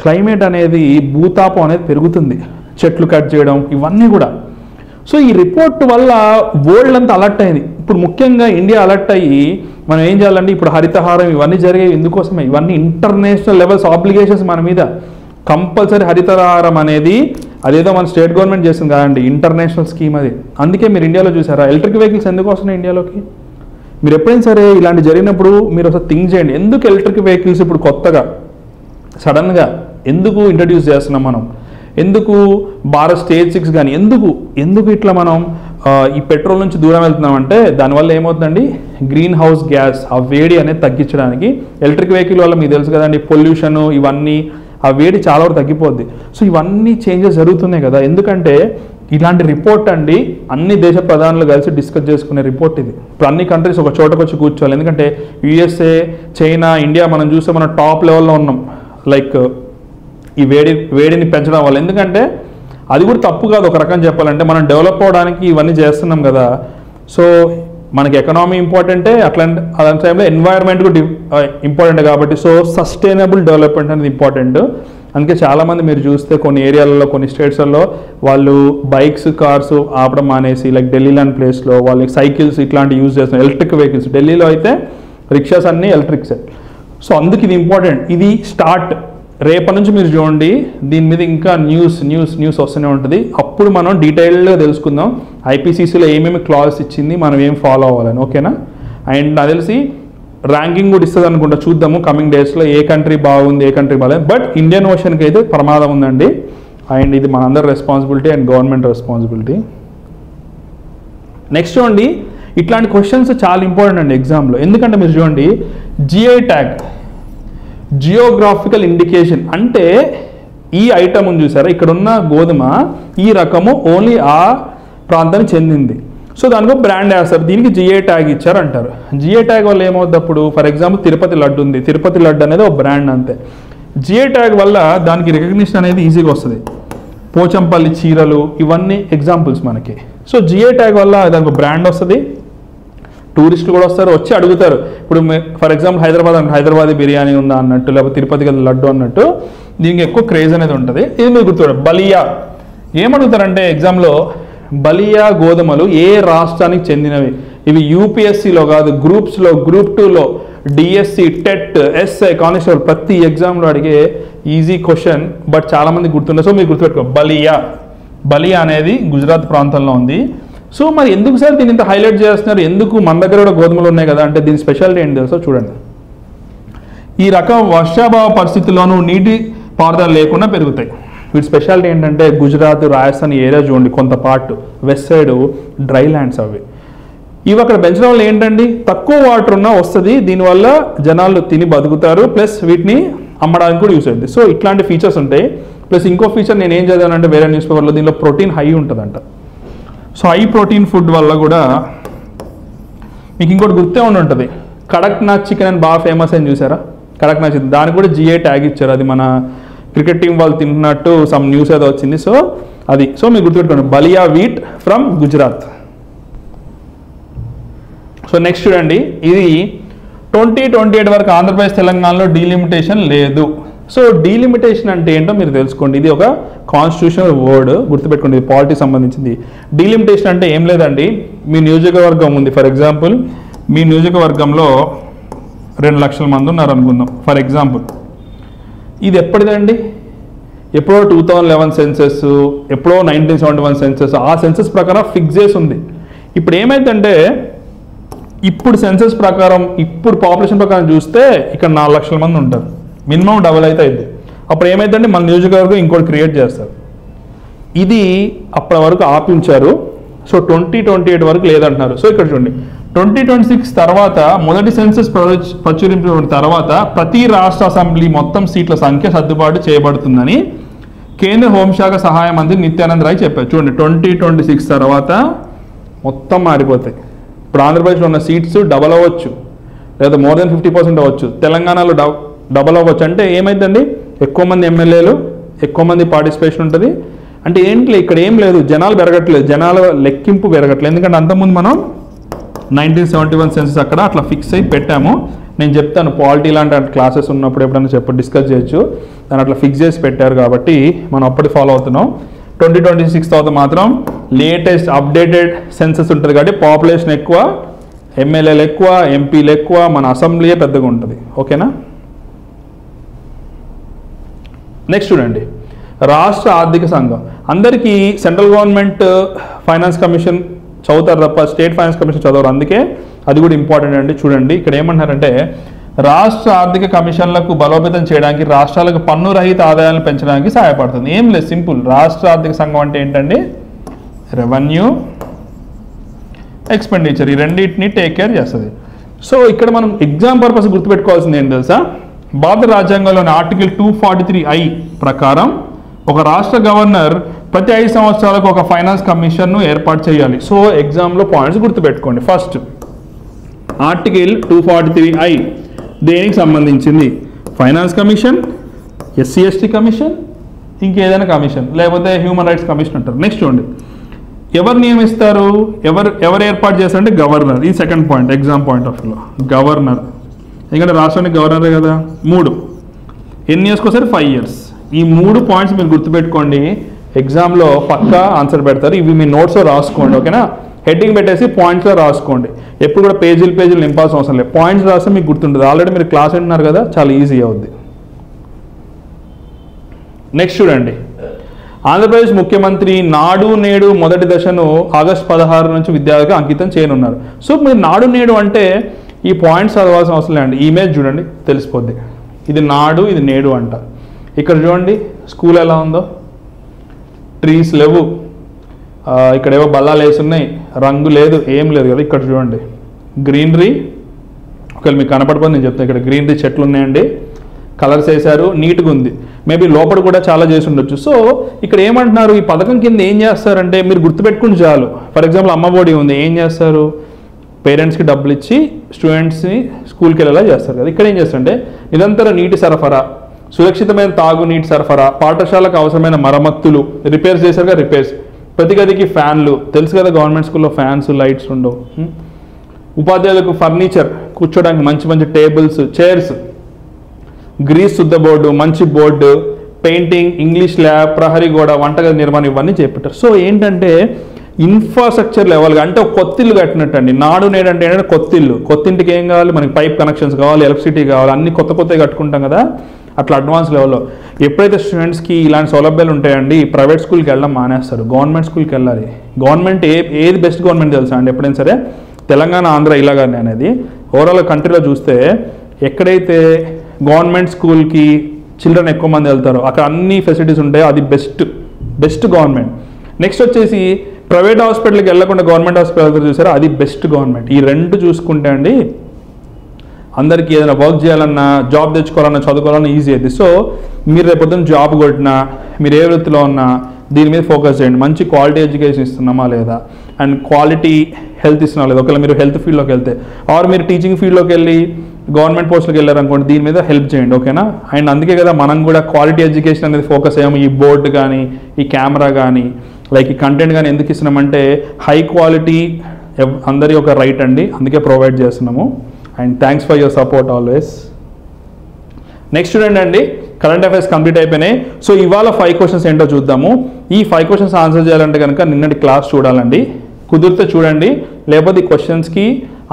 క్లైమేట్ అనేది భూతాపం అనేది పెరుగుతుంది. చెట్లు కట్ చేయడం ఇవన్నీ కూడా. సో ఈ రిపోర్ట్ వల్ల వరల్డ్ అంతా అలర్ట్ అయింది. ఇప్పుడు ముఖ్యంగా ఇండియా అలర్ట్ అయ్యి మనం ఏం చేయాలంటే, ఇప్పుడు హరితహారం ఇవన్నీ జరిగేవి ఎందుకోసమే, ఇవన్నీ ఇంటర్నేషనల్ లెవెల్స్ ఆబ్లిగేషన్స్ మన మీద. కంపల్సరీ హరితహారం అనేది అదేదో మన స్టేట్ గవర్నమెంట్ చేసింది కాదండి, ఇంటర్నేషనల్ స్కీమ్ అది. అందుకే మీరు ఇండియాలో చూసారా ఎలక్ట్రిక్ వెహికల్స్ ఎందుకు వస్తున్నాయి ఇండియాలోకి? మీరు ఎప్పుడైనా సరే ఇలాంటి జరిగినప్పుడు మీరు ఒకసారి థింక్ చేయండి, ఎందుకు ఎలక్ట్రిక్ వెహికల్స్ ఇప్పుడు కొత్తగా సడన్గా ఎందుకు ఇంట్రడ్యూస్ చేస్తున్నాం మనం? ఎందుకు భారత్ స్టేజ్ 6 కానీ ఎందుకు ఇట్లా మనం ఈ పెట్రోల్ నుంచి దూరం వెళ్తున్నామంటే దానివల్ల ఏమవుతుందండి, గ్రీన్ హౌస్ గ్యాస్ ఆ వేడి అనేది తగ్గించడానికి, ఎలక్ట్రిక్ వెహికల్ వల్ల మీకు తెలుసు కదండి పొల్యూషన్ ఇవన్నీ, ఆ వేడి చాలా వరకు తగ్గిపోద్ది. సో ఇవన్నీ చేంజెస్ జరుగుతున్నాయి కదా, ఎందుకంటే ఇలాంటి రిపోర్ట్ అండి అన్ని దేశ ప్రధానులు కలిసి డిస్కస్ చేసుకునే రిపోర్ట్ ఇది. ఇప్పుడు అన్ని కంట్రీస్ ఒక చోటకు వచ్చి కూర్చోవాలి, ఎందుకంటే యుఎస్ఏ, చైనా, ఇండియా మనం చూస్తే మనం టాప్ లెవెల్లో ఉన్నాం లైక్ ఈ వేడిని పెంచడం వల్ల. ఎందుకంటే అది కూడా తప్పు కాదు ఒక రకం చెప్పాలంటే, మనం డెవలప్ అవడానికి ఇవన్నీ చేస్తున్నాం కదా. సో మనకి ఎకనామీ ఇంపార్టెంటే, అలాంటి టైంలో ఎన్వైర్న్మెంట్ కూడా ఇంపార్టెంట్ కాబట్టి సో సస్టైనబుల్ డెవలప్మెంట్ అనేది ఇంపార్టెంట్. అందుకే చాలామంది మీరు చూస్తే కొన్ని ఏరియాలలో కొన్ని స్టేట్స్లలో వాళ్ళు బైక్స్ కార్స్ ఆపడం మానేసి లైక్ ఢిల్లీ లాంటి ప్లేస్లో వాళ్ళకి సైకిల్స్ ఇట్లాంటివి యూజ్ చేస్తున్నారు, ఎలక్ట్రిక్ వెహికల్స్. ఢిల్లీలో అయితే రిక్షాస్ అన్నీ ఎలక్ట్రిక్సే. సో అందుకు ఇది ఇంపార్టెంట్, ఇది స్టార్ట్. రేపటి నుంచి మీరు చూడండి దీని మీద ఇంకా న్యూస్ వస్తూనే ఉంటుంది. అప్పుడు మనం డీటెయిల్డ్గా తెలుసుకుందాం ఐపీసీసీలో ఏమేమి క్లాజెస్ ఇచ్చింది, మనం ఏం ఫాలో అవ్వాలని. ఓకేనా? అండ్ నాకు తెలిసి ర్యాంకింగ్ కూడా ఇస్తుంది అనుకుంటా, చూద్దాము కమింగ్ డేస్లో ఏ కంట్రీ బాగుంది ఏ కంట్రీ బాగాలేదు. బట్ ఇండియన్ ఓషన్కి అయితే ప్రమాదం ఉందండి, అండ్ ఇది మనందరి responsibility and government responsibility. Next చూడండి, ఇట్లాంటి క్వశ్చన్స్ చాలా ఇంపార్టెంట్ అండి ఎగ్జామ్లో. ఎందుకంటే మీరు చూడండి జిఐ ట్యాగ్, జియోగ్రాఫికల్ ఇండికేషన్ అంటే ఈ ఐటమ్ ఉంది చూసారా, ఇక్కడ ఉన్న గోధుమ ఈ రకము ఓన్లీ ఆ ప్రాంతానికి చెందింది. సో దానికి బ్రాండ్ వేస్తారు, దీనికి జిఐ ట్యాగ్ ఇచ్చారు అంటారు. జిఐ ట్యాగ్ వల్ల ఏమవుతుంది, అప్పుడు ఫర్ ఎగ్జాంపుల్ తిరుపతి లడ్డు ఉంది, తిరుపతి లడ్డు అనేది ఒక బ్రాండ్ అంతే. జిఐ ట్యాగ్ వల్ల దానికి రికగ్నిషన్ అనేది ఈజీగా వస్తుంది. పోచంపల్లి చీరలు ఇవన్నీ ఎగ్జాంపుల్స్ మనకి. సో జిఐ ట్యాగ్ వల్ల దానికి బ్రాండ్ వస్తుంది, టూరిస్టులు కూడా వస్తారు, వచ్చి అడుగుతారు. ఇప్పుడు ఫర్ ఎగ్జాంపుల్ హైదరాబాదీ బిర్యానీ ఉందా అన్నట్టు, లేకపోతే తిరుపతి లడ్డు అన్నట్టు దీనికి ఎక్కువ క్రేజ్ అనేది ఉంటుంది. ఇది మీరు గుర్తుపడు. బలియా ఏమడుగుతారంటే ఎగ్జామ్లో, బలియా గోధుమలు ఏ రాష్ట్రానికి చెందినవి? ఇవి యూపీఎస్సీలో కాదు, గ్రూప్స్లో, గ్రూప్ 2లో, డిఎస్సి, టెట్, ఎస్ఐ, కానిస్టేబుల్ ప్రతి ఎగ్జామ్లో అడిగే ఈజీ క్వశ్చన్, బట్ చాలామంది గుర్తుండే. సో మీరు గుర్తుపెట్టుకో, బలియా అనేది గుజరాత్ ప్రాంతంలో ఉంది. సో మరి ఎందుకు సార్ దీన్ని ఇంత హైలైట్ చేస్తున్నారు, ఎందుకు మన దగ్గర కూడా గోధుమలు ఉన్నాయి కదా అంటే దీని స్పెషాలిటీ ఏంటి తెలుసో చూడండి. ఈ రకం వర్షాభావ పరిస్థితుల్లోనూ నీటి పారుదల లేకుండా పెరుగుతాయి. వీటి స్పెషాలిటీ ఏంటంటే గుజరాత్, రాజస్థాన్ ఏరియా చూడండి, కొంత part west side dry lands అవి. ఇవి అక్కడ పెంచడం వల్ల ఏంటండి, తక్కువ వాటర్ ఉన్నా వస్తుంది, దీనివల్ల జనాలు తిని బతుకుతారు, ప్లస్ వీటిని అమ్మడానికి కూడా యూస్ అవుతుంది. సో ఇట్లాంటి ఫీచర్స్ ఉంటాయి. ప్లస్ ఇంకో ఫీచర్ నేను ఏం చదివానంటే వేరే న్యూస్ పేపర్లో, దీనిలో ప్రోటీన్ హై ఉంటుందంట. సో హై ప్రోటీన్ ఫుడ్ వల్ల కూడా మీకు ఇంకోటి గుర్తే ఉంటుంది, కడక్నాథ్ చికెన్ అని బాగా ఫేమస్ అని చూసారా, కడక్నాథ్ చికెన్, దానికి కూడా జిఐ ట్యాగ్ ఇచ్చారు. అది మన క్రికెట్ టీం వాళ్ళు తింటున్నట్టు సమ్ న్యూస్ ఏదో వచ్చింది. సో అది, సో మీరు గుర్తుపెట్టుకోండి, Ballia wheat from Gujarat. So next చూడండి, ఇది 2028 వరకు ఆంధ్రప్రదేశ్ తెలంగాణలో డీలిమిటేషన్ లేదు. సో డీలిమిటేషన్ అంటే ఏంటో మీరు తెలుసుకోండి, ఇది ఒక కాన్స్టిట్యూషనల్ వర్డ్, గుర్తుపెట్టుకోండి, ఇది పాలిటీ సంబంధించింది. డీలిమిటేషన్ అంటే ఏం లేదండి, మీ నియోజకవర్గం ఉంది, ఫర్ ఎగ్జాంపుల్ మీ నియోజకవర్గంలో 2 లక్షల మంది ఉన్నారు అనుకుందాం ఫర్ ఎగ్జాంపుల్. ఇది ఎప్పటిదండి, ఎప్పుడో 2011 సెన్సెస్, ఎప్పుడో 1971 సెన్సెస్, ఆ సెన్సెస్ ప్రకారం ఫిక్స్ చేసి ఉంది. ఇప్పుడు ఏమైందంటే ఇప్పుడు సెన్సెస్ ప్రకారం, ఇప్పుడు పాపులేషన్ ప్రకారం చూస్తే ఇక్కడ 4 లక్షల మంది ఉంటారు, మినిమం డబుల్ అయితే అయింది. అప్పుడు ఏమైందంటే మన నియోజకవర్గం ఇంకోటి క్రియేట్ చేస్తారు. ఇది అప్పటి వరకు ఆపించారు. సో 2028 వరకు లేదంటున్నారు. సో ఇక్కడ చూడండి, 2026 తర్వాత మొదటి సెన్సెస్ ప్రచురించిన తర్వాత ప్రతి రాష్ట్ర అసెంబ్లీ మొత్తం సీట్ల సంఖ్య సర్దుబాటు చేయబడుతుందని కేంద్ర హోంశాఖ సహాయ మంత్రి నిత్యానంద్ రాయ్ చెప్పారు. చూడండి, 2026 తర్వాత మొత్తం మారిపోతాయి. ఇప్పుడు ఆంధ్రప్రదేశ్లో ఉన్న సీట్స్ డబల్ అవ్వచ్చు, లేదా మోర్ దెన్ 50% అవ్వచ్చు. తెలంగాణలో డబల్ అవ్వచ్చు. అంటే ఏమైందండి, ఎక్కువ మంది ఎమ్మెల్యేలు, ఎక్కువ మంది పార్టిసిపేషన్ ఉంటుంది. అంటే ఏంటి, ఇక్కడ ఏం లేదు, జనాలు పెరగట్లేదు, జనాల లెక్కింపు పెరగట్లేదు. ఎందుకంటే అంతకుముందు మనం 1971 సెన్సెస్ అక్కడ అట్లా ఫిక్స్ అయి పెట్టాము. నేను చెప్తాను, పాలిటీ లాంటి క్లాసెస్ ఉన్నప్పుడు ఎప్పుడైనా డిస్కస్ చేయొచ్చు. దాన్ని అట్లా ఫిక్స్ చేసి పెట్టారు కాబట్టి మనం అప్పటి ఫాలో అవుతున్నాం. 2026 తర్వాత మాత్రం లేటెస్ట్ అప్డేటెడ్ సెన్సెస్ ఉంటుంది కాబట్టి పాపులేషన్ ఎక్కువ, ఎమ్మెల్యేలు ఎక్కువ, ఎంపీలు ఎక్కువ, మన అసెంబ్లీయే పెద్దగా ఉంటుంది. ఓకేనా? నెక్స్ట్ చూడండి, రాష్ట్ర ఆర్థిక సంఘం. అందరికీ సెంట్రల్ గవర్నమెంట్ ఫైనాన్స్ కమిషన్ చదువుతారు తప్ప స్టేట్ ఫైనాన్స్ కమిషన్ చదవరు. అందుకే అది కూడా ఇంపార్టెంట్ అండి. చూడండి, ఇక్కడ ఏమంటారంటే రాష్ట్ర ఆర్థిక కమిషన్లకు బలోపేతం చేయడానికి, రాష్ట్రాలకు పన్ను రహిత ఆదాయాలను పెంచడానికి సహాయపడుతుంది. ఏం లేదు, సింపుల్. రాష్ట్ర ఆర్థిక సంఘం అంటే ఏంటండి, రెవెన్యూ ఎక్స్పెండిచర్, ఈ రెండింటిని టేక్ కేర్ చేస్తుంది. సో ఇక్కడ మనం ఎగ్జామ్ పర్పస్ గుర్తుపెట్టుకోవాల్సింది ఏంటి తెలుసా, భారత రాజ్యాంగంలోని ఆర్టికల్ 243I ప్రకారం ఒక రాష్ట్ర గవర్నర్ ప్రతి 5 సంవత్సరాలకు ఒక ఫైనాన్స్ కమిషన్ను ఏర్పాటు చేయాలి. సో ఎగ్జామ్లో పాయింట్స్ గుర్తుపెట్టుకోండి. ఫస్ట్ ఆర్టికల్ 243I దేనికి సంబంధించింది? ఫైనాన్స్ కమిషన్, SC/ST కమిషన్, ఇంకేదైనా కమిషన్, లేకపోతే హ్యూమన్ రైట్స్ కమిషన్ అంటారు. నెక్స్ట్ చూడండి, ఎవరు నియమిస్తారు, ఎవరు ఏర్పాటు చేస్తారంటే గవర్నర్. ఈ second point exam point of వ్యూలో గవర్నర్, ఎందుకంటే రాష్ట్రానికి గవర్నరే కదా. 3 ఎన్ని ఇయర్స్కి ఒకసారి 5 years. ఈ 3 పాయింట్స్ మీరు గుర్తుపెట్టుకోండి, ఎగ్జామ్లో పక్కా ఆన్సర్ పెడతారు. ఇవి మీ నోట్స్లో రాసుకోండి, ఓకేనా. హెడ్డింగ్ పెట్టేసి పాయింట్స్లో రాసుకోండి. ఎప్పుడు కూడా పేజీలు నింపాల్సిన అవసరం లేదు, పాయింట్స్ రాస్తే మీకు గుర్తుంటుంది. ఆల్రెడీ మీరు క్లాస్ వింటున్నారు కదా, చాలా ఈజీ అవుద్ది. నెక్స్ట్ చూడండి, ఆంధ్రప్రదేశ్ ముఖ్యమంత్రి నాడు నేడు మొదటి దశను ఆగస్టు 16 నుంచి విద్యార్థులకు అంకితం చేయనున్నారు. సో మీరు నాడు నేడు అంటే ఈ పాయింట్స్ చదవాల్సిన అవసరం లేదండి, ఇమేజ్ చూడండి తెలిసిపోద్ది. ఇది నాడు, ఇది నేడు అంట. ఇక్కడ చూడండి స్కూల్ ఎలా ఉందో, ట్రీస్ లేవు, ఇక్కడేవో బల్లాలు వేసున్నాయి, రంగు లేదు, ఏం లేదు కదా. ఇక్కడ చూడండి గ్రీనరీ, ఒకవేళ మీకు కనపడిపోతుంది నేను చెప్తాను. ఇక్కడ గ్రీనరీ చెట్లు ఉన్నాయండి, కలర్స్ వేశారు, నీట్గా ఉంది. మేబీ లోపల కూడా చాలా చేసి ఉండొచ్చు. సో ఇక్కడ ఏమంటున్నారు, ఈ పథకం కింద ఏం చేస్తారంటే మీరు గుర్తుపెట్టుకుని చాలు. ఫర్ ఎగ్జాంపుల్ అమ్మఒడి ఉంది, ఏం చేస్తారు, పేరెంట్స్కి డబ్బులు ఇచ్చి స్టూడెంట్స్ని స్కూల్కి వెళ్ళేలా చేస్తారు కదా. ఇక్కడ ఏం చేస్తారంటే నిరంతర నీటి సరఫరా, సురక్షితమైన తాగునీటి సరఫరా, పాఠశాలకు అవసరమైన మరమ్మతులు, రిపేర్స్ చేశారు కదా, రిపేర్స్, ప్రతి గదికి ఫ్యాన్లు, తెలుసు కదా గవర్నమెంట్ స్కూల్లో ఫ్యాన్స్ లైట్స్ ఉండవు. ఉపాధ్యాయులకు ఫర్నిచర్, కూర్చోడానికి మంచి మంచి టేబుల్స్, చైర్స్, గ్రీస్ శుద్ధ బోర్డు, మంచి బోర్డు, పెయింటింగ్, ఇంగ్లీష్ ల్యాబ్, ప్రహరీ గోడ, వంటగది నిర్మాణం, ఇవన్నీ చేపట్టారు. సో ఏంటంటే ఇన్ఫ్రాస్ట్రక్చర్ లెవెల్గా, అంటే ఒక కొత్త ఇల్లు కట్టినట్టు అండి. నాడు నేడు అంటే ఏంటంటే కొత్త ఇల్లు. కొత్త ఇంటికి ఏం కావాలి, మనకి పైప్ కనెక్షన్స్ కావాలి, ఎలక్ట్రిసిటీ కావాలి, అన్ని కొత్తగా కట్టుకుంటాం కదా, అట్లా అడ్వాన్స్ లెవెల్లో. ఎప్పుడైతే స్టూడెంట్స్కి ఇలాంటి సౌలభ్యాలు ఉంటాయండి, ప్రైవేట్ స్కూల్కి వెళ్ళడం మానేస్తారు, గవర్నమెంట్ స్కూల్కి వెళ్ళాలి. గవర్నమెంట్ ఏది బెస్ట్ గవర్నమెంట్ తెలుసా అండి, ఎప్పుడైనా సరే తెలంగాణ, ఆంధ్ర ఇలాగానే అనేది ఓవరాల్ కంట్రీలో చూస్తే ఎక్కడైతే గవర్నమెంట్ స్కూల్కి చిల్డ్రన్ ఎక్కువ మంది వెళ్తారో అక్కడ అన్ని ఫెసిలిటీస్ ఉంటాయో అది బెస్ట్ గవర్నమెంట్. నెక్స్ట్ వచ్చేసి ప్రైవేట్ హాస్పిటల్కి వెళ్ళకుండా గవర్నమెంట్ హాస్పిటల్ వెళ్తారు చూసారా, అది బెస్ట్ గవర్నమెంట్. ఈ రెండు చూసుకుంటే అండి అందరికీ ఏదైనా వర్క్ చేయాలన్నా, జాబ్ తెచ్చుకోవాలన్నా, చదువుకోవాలన్నా ఈజీ అవుతుంది. సో మీరు రేపొద్దున జాబ్ కొట్టినా, మీరు ఏ వృత్తిలో ఉన్నా దీని మీద ఫోకస్ చేయండి. మంచి క్వాలిటీ ఎడ్యుకేషన్ ఇస్తున్నామా లేదా, అండ్ క్వాలిటీ హెల్త్ ఇస్తున్నామా లేదా. ఒకవేళ మీరు హెల్త్ ఫీల్డ్లోకి వెళ్తే, ఆర్ మీరు టీచింగ్ ఫీల్డ్లోకి వెళ్ళి గవర్నమెంట్ పోస్ట్లోకి వెళ్ళారనుకోండి, దీని మీద హెల్ప్ చేయండి, ఓకేనా. అండ్ అందుకే కదా మనం కూడా క్వాలిటీ ఎడ్యుకేషన్ అనేది ఫోకస్ అయ్యాము. ఈ బోర్డు కానీ, ఈ కెమెరా కానీ, లైక్ ఈ కంటెంట్ కానీ ఎందుకు ఇస్తున్నామంటే హై క్వాలిటీ అందరి ఒక రైట్ అండి, అందుకే ప్రొవైడ్ చేస్తున్నాము. And thanks for your support always. Next చూడండి అండి, కరెంట్ అఫైర్స్ కంప్లీట్ అయిపోయినాయి. సో ఇవాళ 5 questions ఏంటో చూద్దాము. ఈ 5 questions ఆన్సర్ చేయాలంటే కనుక నిన్నటి క్లాస్ చూడాలండి, కుదిరితే చూడండి, లేకపోతే ఈ క్వశ్చన్స్కి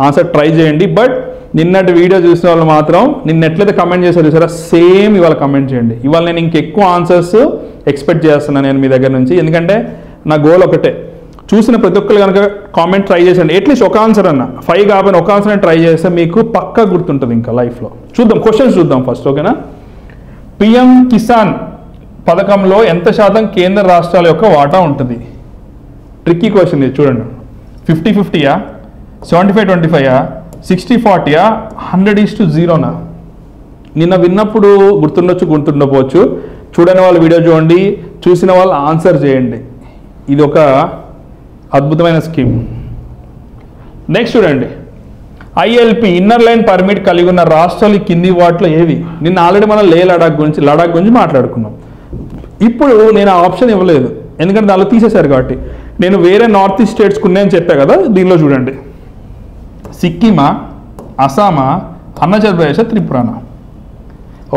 ఆన్సర్ ట్రై చేయండి. బట్ నిన్నటి వీడియో చూసిన వాళ్ళు మాత్రం నిన్న ఎట్లయితే కమెంట్ చేశారు చూసారా, సేమ్ ఇవాళ కమెంట్ చేయండి. ఇవాళ నేను ఇంకెక్కువ ఆన్సర్స్ ఎక్స్పెక్ట్ చేస్తున్నాను నేను మీ దగ్గర నుంచి, ఎందుకంటే నా గోల్ ఒకటే, చూసిన ప్రతి ఒక్కరు కనుక కామెంట్ ట్రై చేసండి, అట్లీస్ట్ ఒక ఆన్సర్ అన్న, 5 కాకపోయినా ఒక ఆన్సర్ ట్రై చేస్తే మీకు పక్కా గుర్తుంటుంది ఇంకా లైఫ్లో. చూద్దాం, క్వశ్చన్స్ చూద్దాం ఫస్ట్, ఓకేనా. పిఎం కిసాన్ పథకంలో ఎంత శాతం కేంద్ర రాష్ట్రాల యొక్క వాటా ఉంటుంది? ట్రిక్కీ క్వశ్చన్ ఇది, చూడండి. 50-50యా, 75-25యా, 60-40యా, 100:0నా? నిన్న విన్నప్పుడు గుర్తుండకపోవచ్చు. చూడని వాళ్ళు వీడియో చూడండి, చూసిన వాళ్ళు ఆన్సర్ చేయండి. ఇది ఒక అద్భుతమైన స్కీమ్. నెక్స్ట్ చూడండి, ILP ఇన్నర్ లైన్ పర్మిట్ కలిగి ఉన్న రాష్ట్రాలు కింది వాటిలో ఏవి? నిన్న ఆల్రెడీ మనం లడాక్ గురించి మాట్లాడుకున్నాం. ఇప్పుడు నేను ఆ ఆప్షన్ ఇవ్వలేదు, ఎందుకంటే దానిలో తీసేశారు కాబట్టి. నేను వేరే నార్త్ ఈస్ట్ స్టేట్స్కి ఉన్నాయని చెప్పా కదా, దీనిలో చూడండి, సిక్కిమా, అస్సామా, అరుణాచల్ ప్రదేశ్, త్రిపురానా?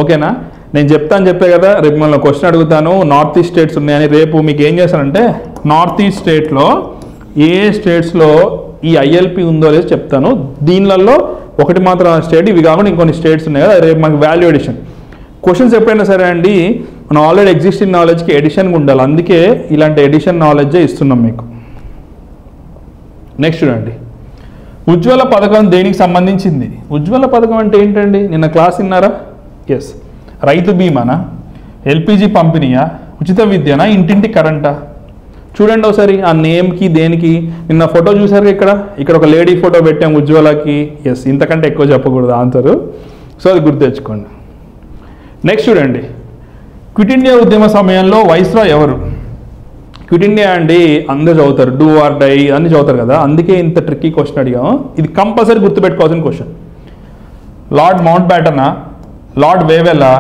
ఓకేనా, నేను చెప్పే కదా, రేపు మిమ్మల్ని క్వశ్చన్ అడుగుతాను, నార్త్ ఈస్ట్ స్టేట్స్ ఉన్నాయని. రేపు మీకు ఏం చేస్తానంటే నార్త్ ఈస్ట్ స్టేట్లో ఏ స్టేట్స్లో ఈ ILP ఉందో లేదో చెప్తాను. దీనిలలో ఒకటి మాత్రం స్టేట్, ఇవి కాకుండా ఇంకొన్ని స్టేట్స్ ఉన్నాయి కదా, రేపు మనకి వాల్యూ ఎడిషన్ క్వశ్చన్స్ ఎప్పుడైనా సరే అండి, మనం ఆల్రెడీ ఎగ్జిస్టింగ్ నాలెడ్జ్కి ఎడిషన్గా ఉండాలి, అందుకే ఇలాంటి ఎడిషన్ నాలెడ్జే ఇస్తున్నాం మీకు. నెక్స్ట్ చూడండి, ఉజ్వల పథకం దేనికి సంబంధించింది? ఉజ్వల పథకం అంటే ఏంటండి, నిన్న క్లాస్ విన్నారా? ఎస్, రైతు బీమానా, LPG పంపిణీయా, ఉచిత విద్యనా, ఇంటింటి కరెంటా? చూడండి ఒకసారి ఆ నేమ్కి దేనికి. నిన్న ఫోటో చూసారు ఇక్కడ ఒక లేడీ ఫోటో పెట్టాం ఉజ్వలకి. ఎస్, ఇంతకంటే ఎక్కువ చెప్పకూడదు ఆన్సరు. సో అది గుర్తు తెచ్చుకోండి. నెక్స్ట్ చూడండి, క్విట్ ఇండియా ఉద్యమ సమయంలో వైస్రాయ్ ఎవరు? క్విట్ ఇండియా అండి అందరూ చదువుతారు, డూ ఆర్ డై అన్ని చదువుతారు కదా, అందుకే ఇంత ట్రిక్కీ క్వశ్చన్ అడిగాము. ఇది కంపల్సరీ గుర్తుపెట్టుకోవాల్సిన క్వశ్చన్. లార్డ్ మౌంట్ బ్యాటనా, లార్డ్ వేవెలా,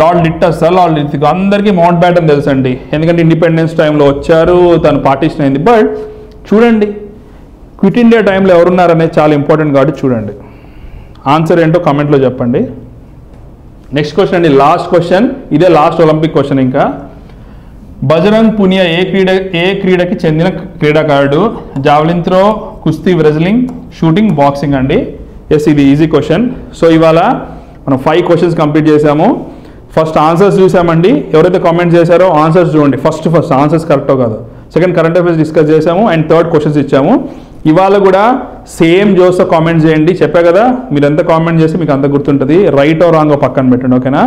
లార్డ్ లిట్టర్సా, లార్డ్ లిథిగో? అందరికీ మౌంట్ బ్యాటన్ తెలుసండి, ఎందుకంటే ఇండిపెండెన్స్ టైంలో వచ్చారు, తను పార్టీషన్ అయింది. బట్ చూడండి క్విట్ ఇండియా టైంలో ఎవరున్నారనేది చాలా ఇంపార్టెంట్ కాబట్టి చూడండి. ఆన్సర్ ఏంటో కామెంట్లో చెప్పండి. నెక్స్ట్ క్వశ్చన్ అండి, లాస్ట్ క్వశ్చన్, ఇదే లాస్ట్ ఒలింపిక్ క్వశ్చన్. ఇంకా బజరంగ్ పునియా ఏ క్రీడకి చెందిన క్రీడాకారుడు? జావలిన్ త్రో, కుస్తీ, రెజ్లింగ్, షూటింగ్, బాక్సింగ్ అండి. ఎస్, ఇది ఈజీ క్వశ్చన్. సో ఇవాళ మనం 5 క్వశ్చన్స్ కంప్లీట్ చేసాము. ఫస్ట్ ఆన్సర్స్ చూసామండి, ఎవరైతే కామెంట్ చేశారో ఆన్సర్స్ చూడండి. ఫస్ట్ ఆన్సర్స్ కరెక్టో కాదు. సెకండ్ కరెంట్ అఫైర్స్ డిస్కస్ చేసాము అండ్ థర్డ్ క్వశ్చన్స్ ఇచ్చాము. ఇవాళ కూడా సేమ్ జోస్తో కామెంట్ చేయండి. చెప్పా కదా, మీరు ఎంత కామెంట్ చేస్తే మీకు అంత గుర్తుంటుంది. రైట్ ఆర్ రాంగ్ పక్కన పెట్టండి, ఓకేనా?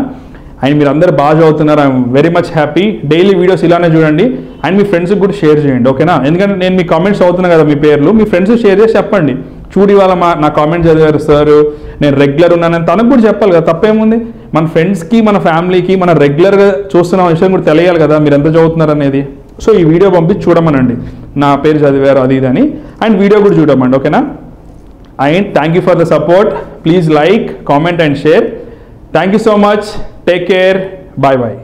అండ్ మీరు అందరూ బాగా చదువుతున్నారు, I'm very much happy. Daily videos ఇలానే చూడండి అండ్ మీ ఫ్రెండ్స్కి కూడా షేర్ చేయండి, ఓకేనా? ఎందుకంటే నేను మీ కామెంట్స్ చదువుతున్నా కదా, మీ పేర్లు మీ ఫ్రెండ్స్ షేర్ చేసి చెప్పండి. చూడు ఇవాళ నా కామెంట్ చదివారు సార్, నేను రెగ్యులర్ ఉన్నానని తనకు కూడా చెప్పాలి కదా, తప్పేముంది? మన ఫ్రెండ్స్కి మన ఫ్యామిలీకి మన రెగ్యులర్గా చూస్తున్న విషయం కూడా తెలియాలి కదా, మీరు ఎంత చదువుతున్నారు అనేది. సో ఈ వీడియో పంపించి చూడమనండి, నా పేరు చదివారు అది ఇది అని, అండ్ వీడియో కూడా చూడమండి, ఓకేనా? And thank you for the support. Please like, comment and share. Thank you so much. Take care. Bye bye.